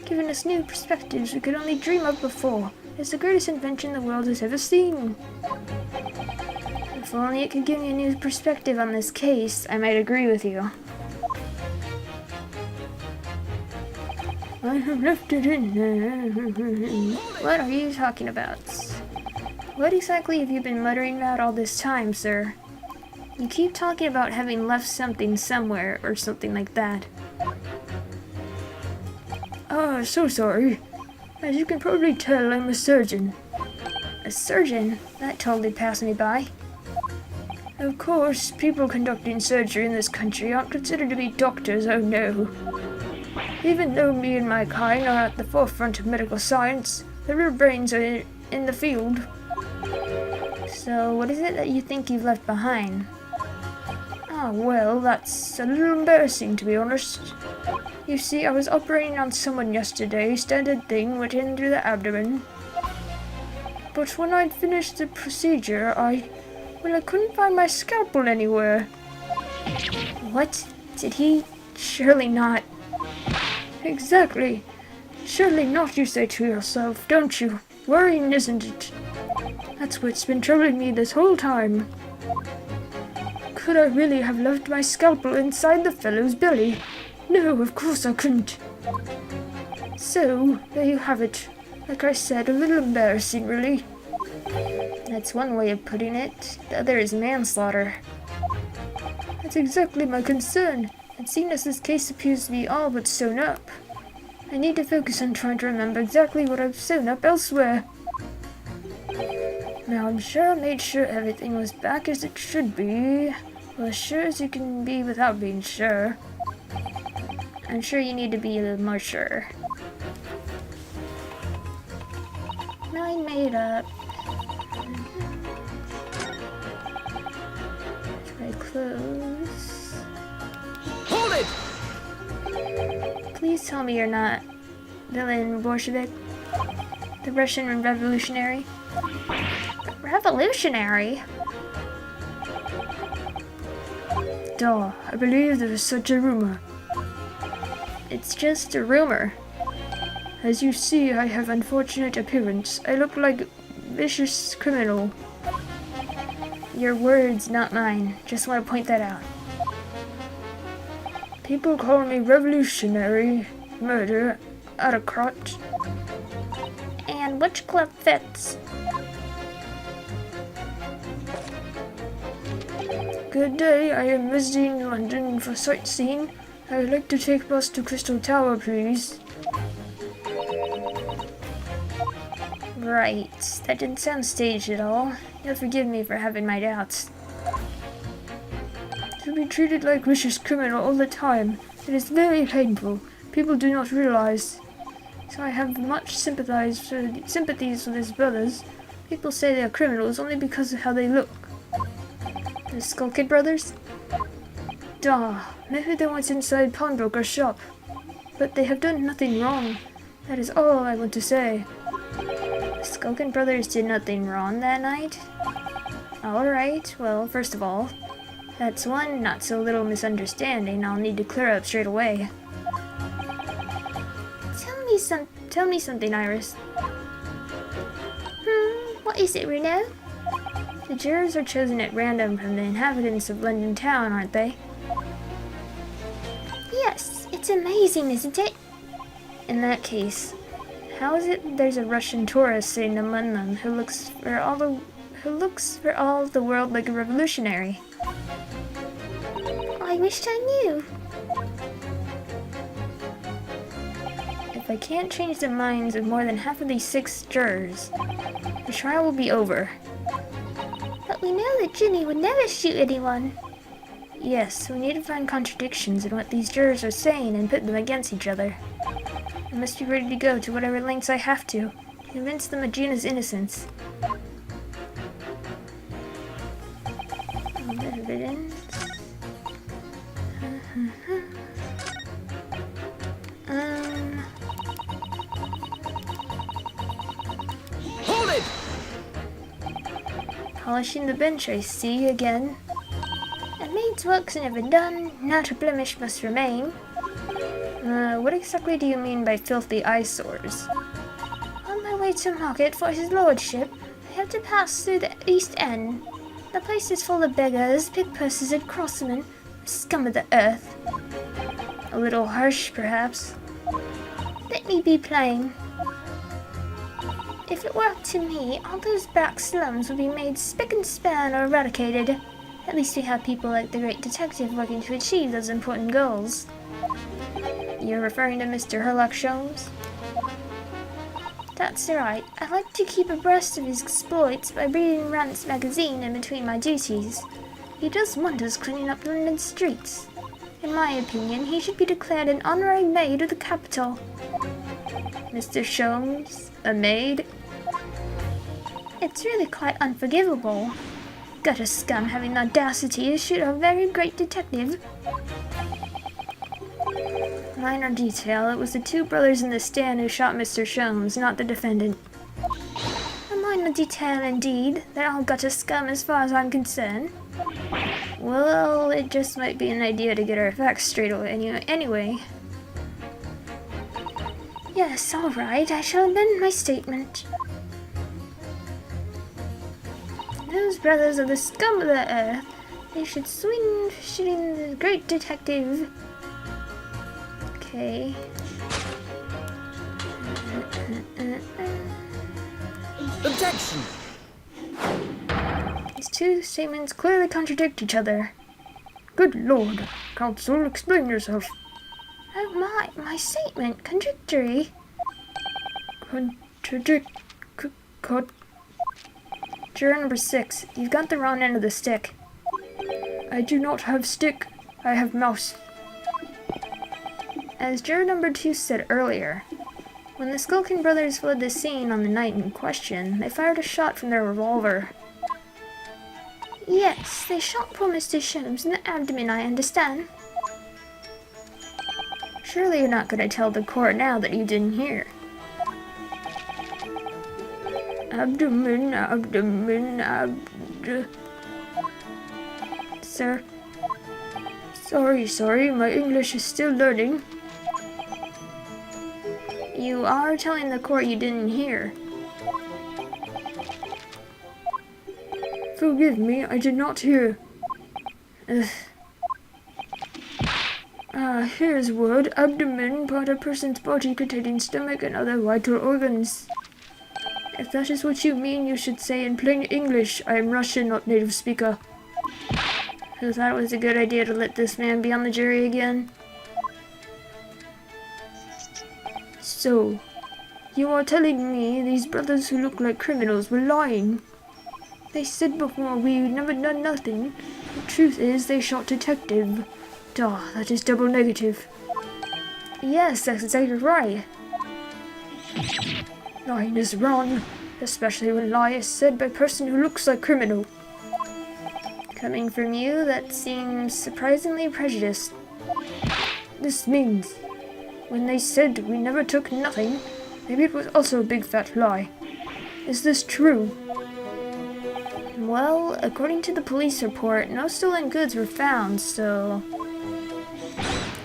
Giving us new perspectives we could only dream of before. It's the greatest invention the world has ever seen. The If only it could give me a new perspective on this case, I might agree with you. I have left it in there. What are you talking about? What exactly have you been muttering about all this time, sir? You keep talking about having left something somewhere or something like that. Oh, so sorry. As you can probably tell, I'm a surgeon. A surgeon? That totally passed me by. Of course, people conducting surgery in this country aren't considered to be doctors, oh no. Even though me and my kind are at the forefront of medical science, the real brains are in the field. So, what is it that you think you've left behind? Ah, well, that's a little embarrassing, to be honest. You see, I was operating on someone yesterday, standard thing, went in through the abdomen. But when I'd finished the procedure, I couldn't find my scalpel anywhere. What? Did he? Surely not. Exactly. Surely not, you say to yourself, don't you? Worrying, isn't it? That's what's been troubling me this whole time. Could I really have left my scalpel inside the fellow's belly? No, of course I couldn't. So, there you have it. Like I said, a little embarrassing, really. That's one way of putting it. The other is manslaughter. That's exactly my concern. And seeing as this case appears to be all but sewn up, I need to focus on trying to remember exactly what I've sewn up elsewhere. Now, I'm sure I made sure everything was back as it should be. Well, as sure as you can be without being sure. I'm sure you need to be a little more sure. Mine made up. Try close. Hold it! Please tell me you're not villain Bolshevik, the Russian revolutionary. Revolutionary? Duh, I believe there is such a rumor. It's just a rumor. As you see, I have unfortunate appearance. I look like a vicious criminal. Your words, not mine. Just want to point that out. People call me revolutionary, murder, autocrat. And which club fits? Good day, I am visiting London for sightseeing. I would like to take bus to Crystal Tower, please. Right, that didn't sound staged at all. You'll forgive me for having my doubts. To be treated like vicious criminal all the time, it is very painful. People do not realize. So I have much sympathies with his brothers. People say they are criminals only because of how they look. The Skulkin brothers? Duh, maybe they went inside pawnbroker's shop. But they have done nothing wrong. That is all I want to say. The Skulkin brothers did nothing wrong that night? Alright, well, first of all, that's one not so little misunderstanding I'll need to clear up straight away. Tell me something, Iris. What is it, Reno? The jurors are chosen at random from the inhabitants of London town, aren't they? Yes, it's amazing, isn't it? In that case, how is it there's a Russian tourist sitting among them who looks for all the world like a revolutionary? I wished I knew. If I can't change the minds of more than half of these 6 jurors, the trial will be over. But we know that Ginny would never shoot anyone. Yes, we need to find contradictions in what these jurors are saying and put them against each other. I must be ready to go to whatever lengths I have to convince them of Gina's innocence. Evidence. Hold it! Polishing the bench, I see, again. A maid's work's never done, not a blemish must remain. What exactly do you mean by filthy eyesores? On my way to market for his lordship, I have to pass through the East End. The place is full of beggars, pickpurses, and crossmen, scum of the earth. A little harsh, perhaps. Let me be plain. If it were up to me, all those back slums would be made spick and span or eradicated. At least we have people like the great detective working to achieve those important goals. You're referring to Mr. Herlock Sholmes? That's right. I like to keep abreast of his exploits by reading Rant's magazine in between my duties. He does wonders cleaning up London streets. In my opinion, he should be declared an honorary maid of the capital. Mr. Sholmes, a maid? It's really quite unforgivable. Gutter scum having the audacity to shoot a very great detective. Minor detail, it was the two brothers in the stand who shot Mr. Sholmes, not the defendant. A minor detail indeed. They're all gutter scum as far as I'm concerned. Well, it just might be an idea to get our facts straight away anyway. Yes, all right, I shall amend my statement. Those brothers are the scum of the earth. They should swing for shooting the great detective. Okay. Objection! These two statements clearly contradict each other. Good lord, counsel, explain yourself. Oh my statement, contradictory. Juror number 6, you've got the wrong end of the stick. I do not have stick, I have mouse. As juror number 2 said earlier, when the Skulkin brothers fled the scene on the night in question, they fired a shot from their revolver. Yes, they shot poor Mr. Sholmes in the abdomen, I understand. Surely you're not going to tell the court now that you didn't hear. Abdomen. Sir. Sorry, my English is still learning. You are telling the court you didn't hear. Forgive me, I did not hear. Here's word, abdomen, part of a person's body containing stomach and other vital organs. If that is what you mean, you should say in plain English, I am Russian, not native speaker. Who thought it was a good idea to let this man be on the jury again? So, you are telling me these brothers who look like criminals were lying? They said before we never done nothing. The truth is they shot detective. Duh, that is double negative. Yes, that's exactly right. Lying is wrong, especially when lie is said by a person who looks like criminal. Coming from you, that seems surprisingly prejudiced. This means, when they said we never took nothing, maybe it was also a big fat lie. Is this true? Well, according to the police report, no stolen goods were found, so...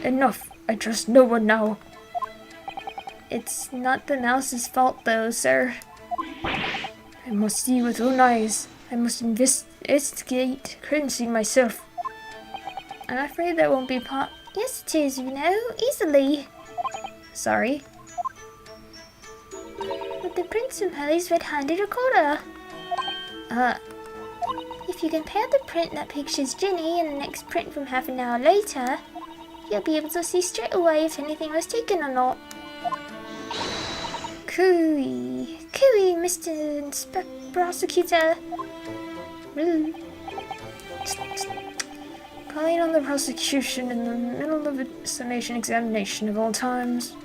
Enough! I trust no one now. It's not the mouse's fault, though, sir. I must see with own eyes. I must investigate cleansing myself. I'm afraid that won't be Yes, it is, you know, easily. Sorry. With the print from Hurley's red-handed recorder. If you compare the print that pictures Ginny and the next print from half an hour later, you'll be able to see straight away if anything was taken or not. Cooey, Mr. Prosecutor. Calling on the prosecution in the middle of a summation examination of all times.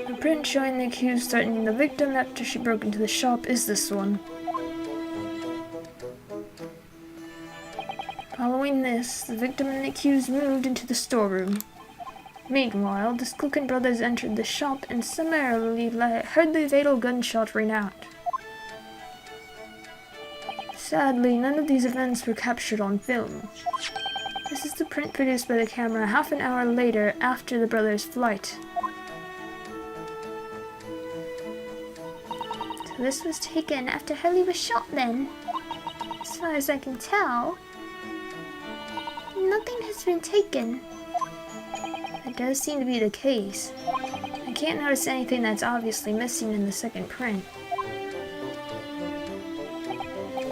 The print showing the accused threatening the victim after she broke into the shop is this one. Following this, the victim and the accused moved into the storeroom. Meanwhile, the Skulkin brothers entered the shop and summarily heard the fatal gunshot ring out. Sadly, none of these events were captured on film. This is the print produced by the camera half an hour later after the brothers' flight. So this was taken after Hurley was shot then. As far as I can tell, nothing has been taken. That does seem to be the case. I can't notice anything that's obviously missing in the second print.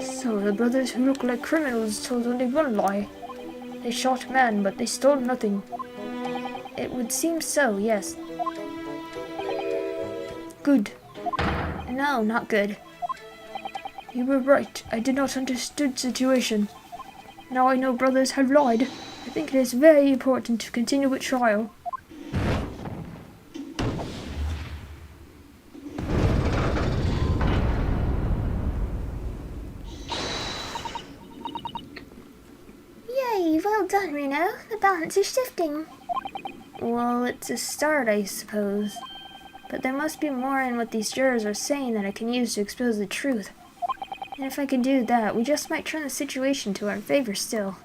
So the brothers who look like criminals told only one lie. They shot a man, but they stole nothing. It would seem so, yes. Good. No, not good. You were right. I did not understand the situation. Now I know brothers have lied. I think it is very important to continue with trial. Yay, well done, Reno. The balance is shifting. Well, it's a start, I suppose. But there must be more in what these jurors are saying that I can use to expose the truth. And if I can do that, we just might turn the situation to our favor still.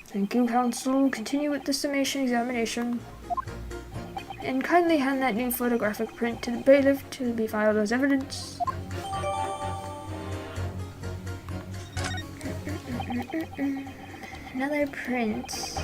Thank you, counsel. Continue with the summation examination. And kindly hand that new photographic print to the bailiff to be filed as evidence. Another print.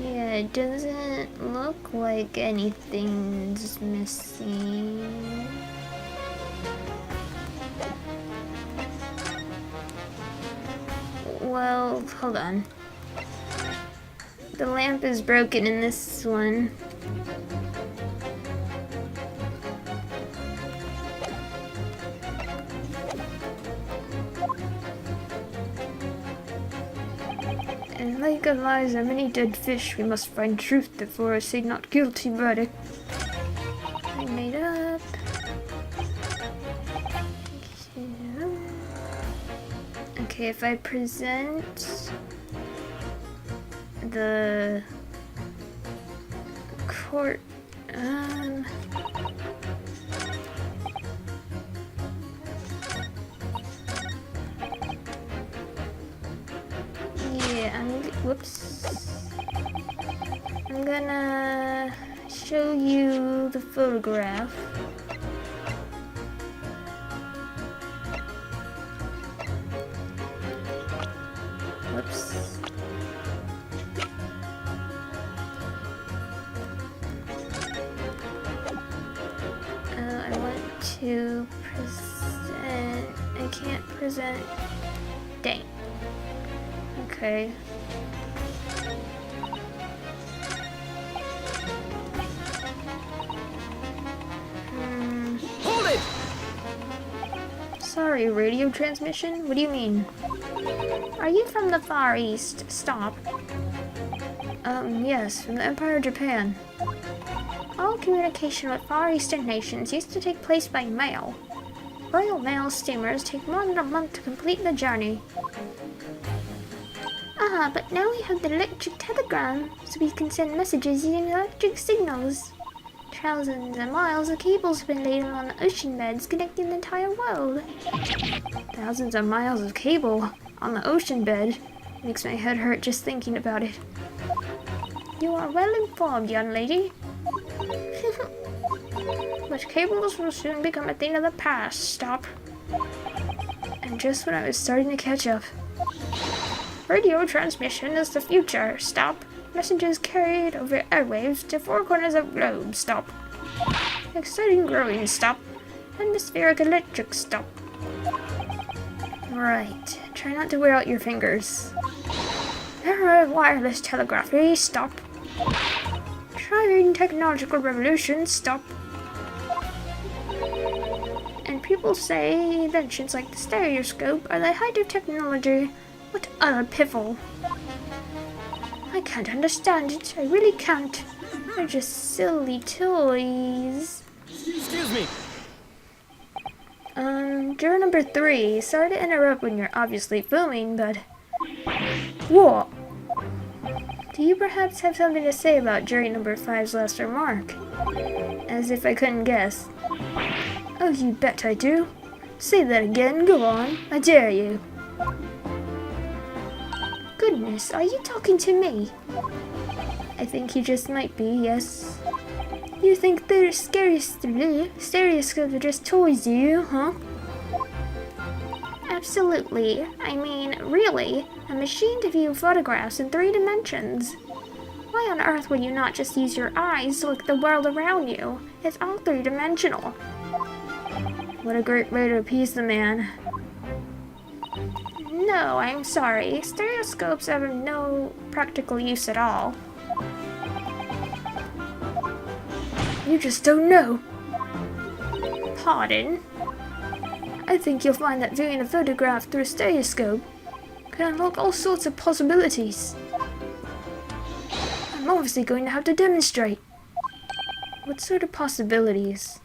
Yeah, it doesn't look like anything's missing. Well, hold on. The lamp is broken in this one. And like Eliza, many dead fish, we must find truth before I say not guilty verdict. I made up. Okay, if I present the court, yeah, whoops. I'm gonna show you the photograph. Whoops. I want to present. I can't present. Dang. Okay. Hold it! Sorry, radio transmission? What do you mean? Are you from the Far East? Stop. Yes, from the Empire of Japan. All communication with Far Eastern nations used to take place by mail. Royal Mail steamers take more than a month to complete the journey. Ah, but now we have the electric telegram, so we can send messages using electric signals. Thousands of miles of cables have been laid along the ocean beds connecting the entire world. Thousands of miles of cable on the ocean bed. Makes my head hurt just thinking about it. You are well informed, young lady. But cables will soon become a thing of the past. Stop. And just when I was starting to catch up. Radio transmission is the future. Stop. Messages carried over airwaves to four corners of globe. Stop. Exciting growing. Stop. Atmospheric electric. Stop. Right. Try not to wear out your fingers. Era of wireless telegraphy. Stop. Trying technological revolution. Stop. And people say inventions like the stereoscope are the height of technology. What utter piffle. I can't understand it. I really can't. They're just silly toys. Excuse me. Juror number 3, sorry to interrupt when you're obviously filming, but... What? Do you perhaps have something to say about jury number 5's last remark? As if I couldn't guess. Oh, you bet I do. Say that again, go on. I dare you. Goodness, are you talking to me? I think you just might be, yes. You think they're stereoscopes are just toys, do you, huh? Absolutely. I mean, really, a machine to view photographs in 3 dimensions. Why on earth would you not just use your eyes to look at the world around you? It's all 3-dimensional. What a great way to appease the man. No, I'm sorry. Stereoscopes have no practical use at all. You just don't know. Pardon? I think you'll find that viewing a photograph through a stereoscope can unlock all sorts of possibilities. I'm obviously going to have to demonstrate. What sort of possibilities?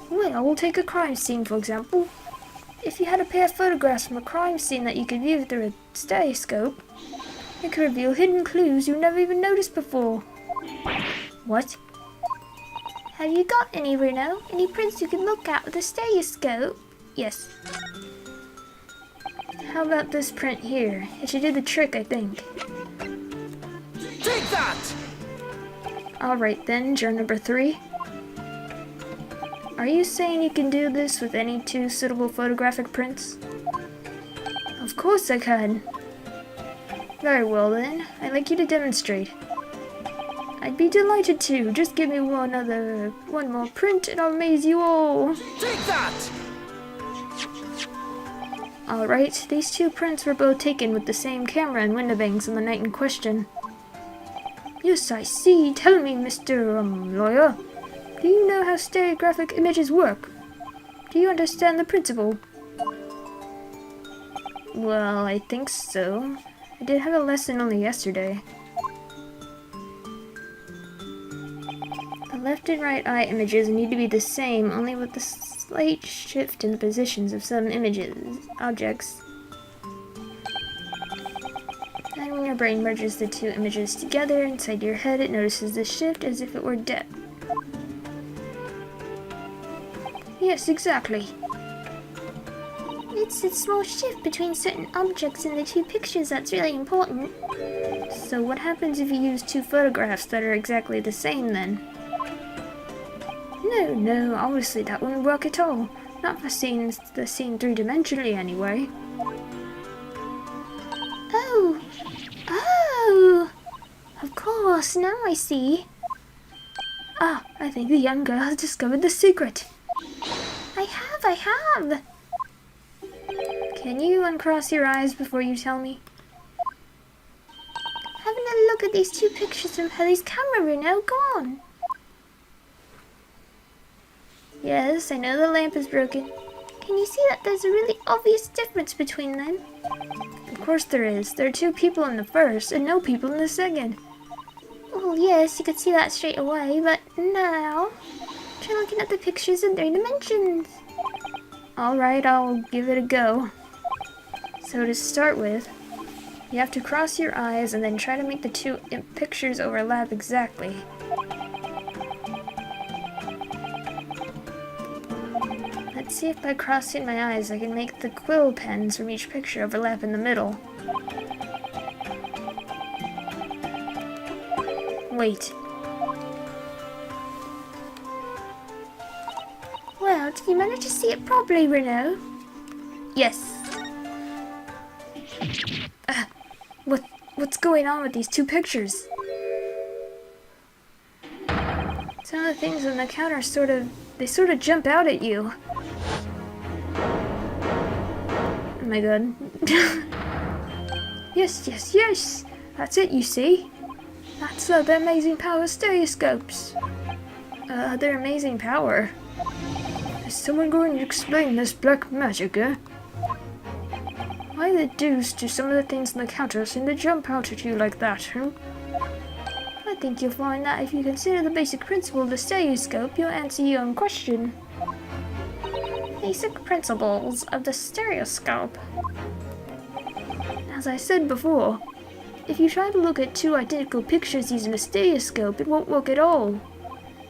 Well, we'll take a crime scene, for example. If you had a pair of photographs from a crime scene that you could view through a stereoscope, it could reveal hidden clues you never even noticed before. What? Have you got any, Bruno? Any prints you can look at with a stereoscope? Yes. How about this print here? It should do the trick, I think. Take that! Alright then, juror number 3. Are you saying you can do this with any 2 suitable photographic prints? Of course I can. Very well then, I'd like you to demonstrate. I'd be delighted to. Just give me one more print and I'll amaze you all. Take that! Alright, these 2 prints were both taken with the same camera and window bangs on the night in question. Yes, I see. Tell me, Mr. Lawyer. Do you know how stereographic images work? Do you understand the principle? Well, I think so. I did have a lesson only yesterday. The left and right eye images need to be the same, only with a slight shift in the positions of some objects. And when your brain merges the 2 images together inside your head, it notices the shift as if it were dead. Yes, exactly. It's a small shift between certain objects in the 2 pictures that's really important. So what happens if you use 2 photographs that are exactly the same then? No, obviously that wouldn't work at all. Not for seeing the scene 3-dimensionally anyway. Oh! Of course, now I see. Ah, I think the young girl has discovered the secret. I have! Can you uncross your eyes before you tell me? Having a look at these 2 pictures from Helly's camera, Bruno, go on. Yes, I know the lamp is broken. Can you see that there's a really obvious difference between them? Of course there is. There are 2 people in the first and no people in the second. Well, yes, you could see that straight away, but now... try looking at the pictures in 3 dimensions. Alright, I'll give it a go. So to start with, you have to cross your eyes and then try to make the 2 pictures overlap exactly. Let's see if by crossing my eyes I can make the quill pens from each picture overlap in the middle. Wait. Well, did you manage to see it properly, Renault? Yes. What's going on with these 2 pictures? Some of the things on the counter sort of jump out at you. Oh my god. Yes. That's it, you see. That's the amazing power of stereoscopes. Their amazing power. Is someone going to explain this black magic, eh? Why the deuce do some of the things on the counter seem to jump out at you like that, huh? I think you'll find that if you consider the basic principle of the stereoscope, you'll answer your own question. basic principles of the stereoscope. As I said before, if you try to look at two identical pictures using a stereoscope, it won't work at all.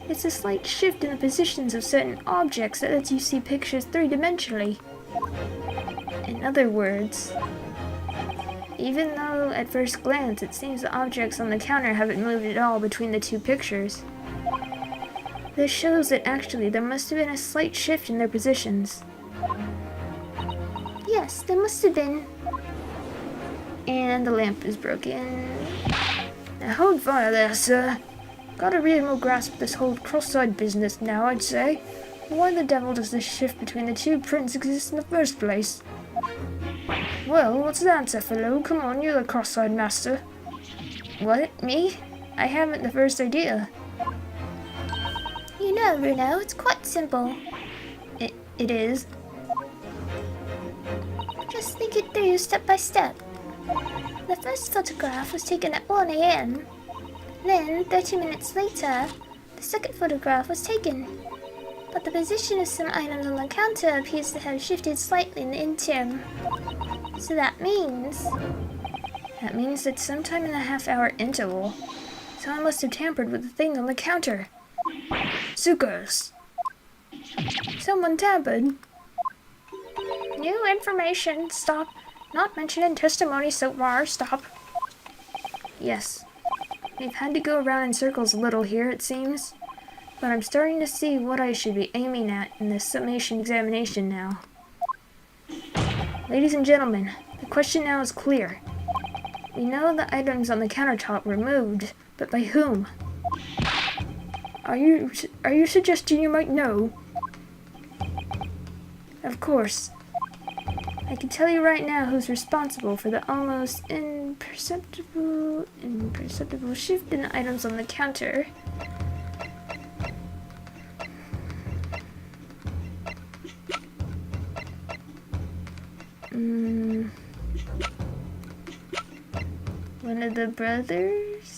It's a slight shift in the positions of certain objects that lets you see pictures three-dimensionally. In other words, even though at first glance it seems the objects on the counter haven't moved at all between the two pictures, this shows that actually there must have been a slight shift in their positions. Yes, there must have been. And the lamp is broken. Now hold fire there, sir. Got a reasonable grasp of this whole cross-eyed business now, I'd say. Why the devil does this shift between the two prints exist in the first place? Well, what's the answer, fellow? Come on, you're the cross-eyed master. What? Me? I haven't the first idea. You know, Bruno, it's quite simple. It is. Just think it through step by step. The first photograph was taken at 1 a.m. Then, 30 minutes later, the second photograph was taken. But the position of some items on the counter appears to have shifted slightly in the interim. So that means that sometime in the half-hour interval, someone must have tampered with the things on the counter. Suckers! Someone tampered. New information. Stop. Not mentioned in testimony so far. Stop. Yes. We've had to go around in circles a little here, it seems. But I'm starting to see what I should be aiming at in this summation examination now. Ladies and gentlemen, the question now is clear. We know the items on the countertop were moved, but by whom? Are you suggesting you might know? Of course. I can tell you right now who's responsible for the almost imperceptible shift in the items on the counter. One of the brothers?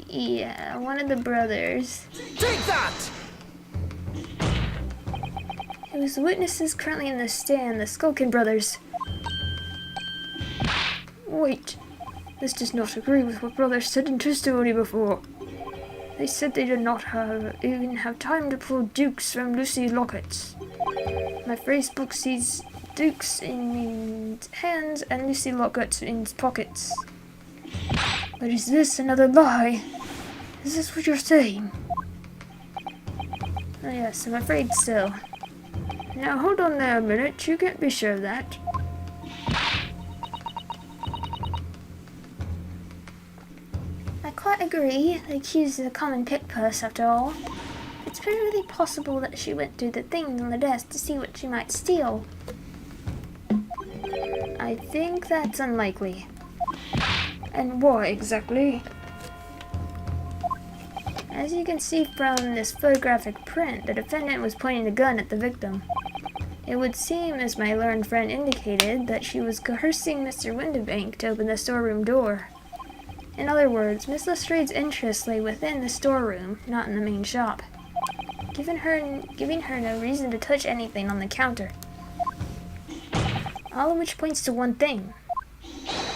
Yeah, one of the brothers. Take that! It was the witnesses currently in the stand, the Skulkin brothers. Wait, this does not agree with what brothers said in testimony before. They said they did not even have time to pull dukes from Lucy lockets. My phrase book sees dukes in hands and Lucy lockets in pockets. But is this another lie? Is this what you're saying? Oh yes, I'm afraid so. Now hold on there a minute, you can't be sure of that. I quite agree. The accused is a common pick purse after all. It's perfectly possible that she went through the things on the desk to see what she might steal. I think that's unlikely. And why exactly? As you can see from this photographic print, the defendant was pointing a gun at the victim. It would seem, as my learned friend indicated, that she was coercing Mr. Windibank to open the storeroom door. In other words, Miss Lestrade's interests lay within the storeroom, not in the main shop, giving her no reason to touch anything on the counter. All of which points to one thing.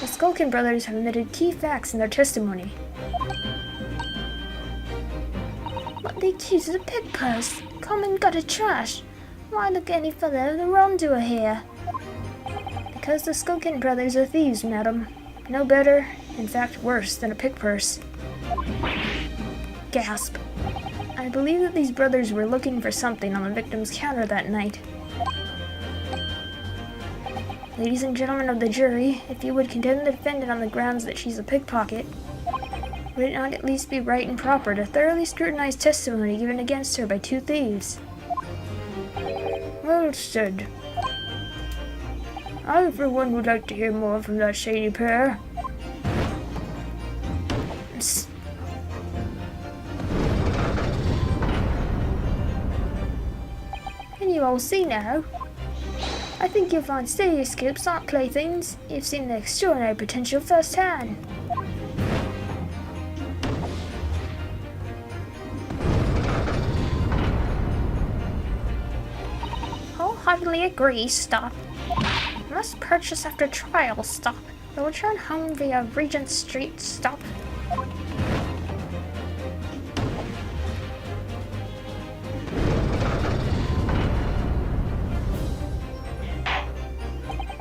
The Skulkin brothers have admitted key facts in their testimony. What they accuse is a pick purse. Common gutter trash. Why look any further the wrongdoer here? Because the Skulkin brothers are thieves, madam. No better, in fact worse, than a pick purse. Gasp. I believe that these brothers were looking for something on the victim's counter that night. Ladies and gentlemen of the jury, if you would condemn the defendant on the grounds that she's a pickpocket, would it not at least be right and proper to thoroughly scrutinize testimony given against her by two thieves? Well said. I, for one, would like to hear more from that shady pair. Can you all see now? I think you'll find stereoscopes aren't playthings. You've seen their extraordinary potential firsthand. Wholeheartedly agree, stop. Must purchase after trial, stop. They'll return home via Regent Street, stop.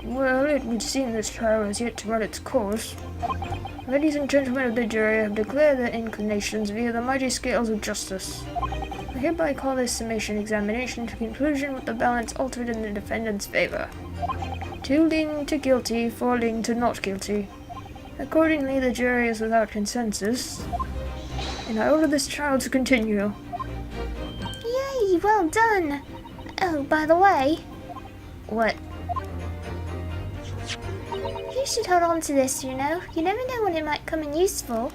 Well, it would seem this trial has yet to run its course. Ladies and gentlemen of the jury have declared their inclinations via the mighty scales of justice. I hereby call this summation examination to conclusion with the balance altered in the defendant's favor. 2 leaning to guilty, 4 leaning to not guilty. Accordingly, the jury is without consensus, and I order this trial to continue. Yay, well done. Oh, by the way, What? you should hold on to this, you know. You never know when it might come in useful.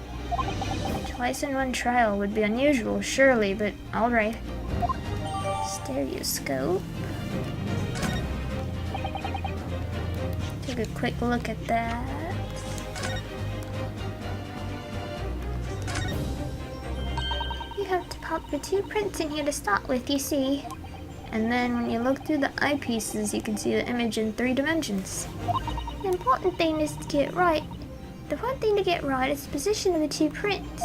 Twice in one trial would be unusual, surely, but alright. Stereoscope. Take a quick look at that. You have to pop the 2 prints in here to start with, you see. And then when you look through the eyepieces, you can see the image in 3 dimensions. The important thing is to get it right. The one thing to get right is the position of the 2 prints.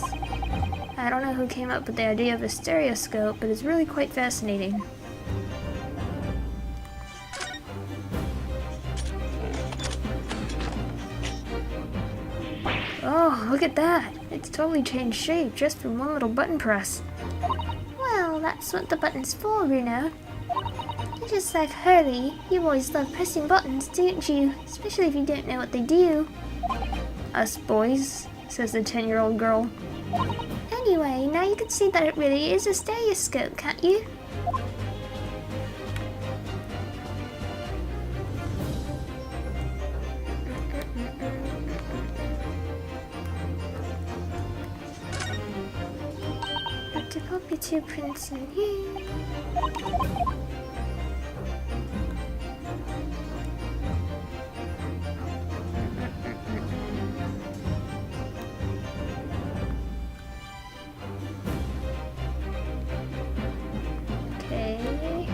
I don't know who came up with the idea of a stereoscope, but it's really quite fascinating. Oh, look at that! It's totally changed shape just from one little button press. Well, that's what the button's for, Bruno. You're just like Hurley. You always love pressing buttons, don't you? Especially if you don't know what they do. Us boys, says the 10-year-old girl. Anyway, now you can see that it really is a stereoscope, can't you? Have to pop your 2 prints in here. Okay.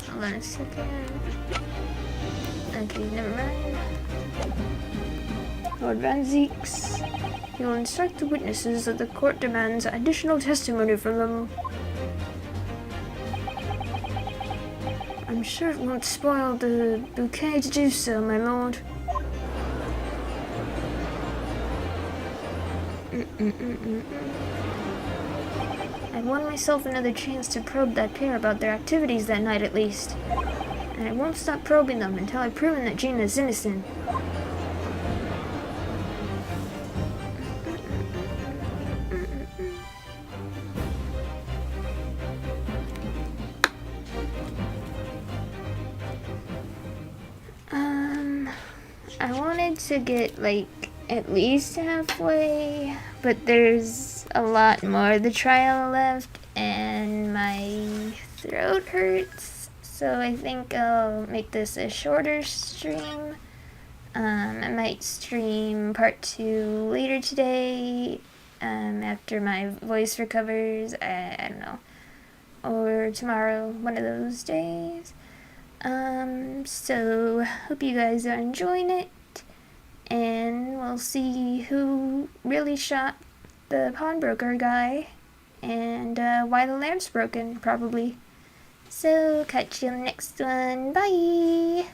Hold on a second. Okay, never mind. Lord Van Zeeks, you will instruct the witnesses that the court demands additional testimony from them. I'm sure it won't spoil the bouquet to do so, my lord. I won myself another chance to probe that pair about their activities that night at least. And I won't stop probing them until I've proven that Gina is innocent. I wanted to get like at least halfway, but there's a lot more of the trial left and my throat hurts, so I think I'll make this a shorter stream. I might stream part 2 later today, after my voice recovers, I don't know, or tomorrow, one of those days. So hope you guys are enjoying it, and we'll see who really shot the pawnbroker guy, and why the lamp's broken, probably. So catch you on the next one, bye!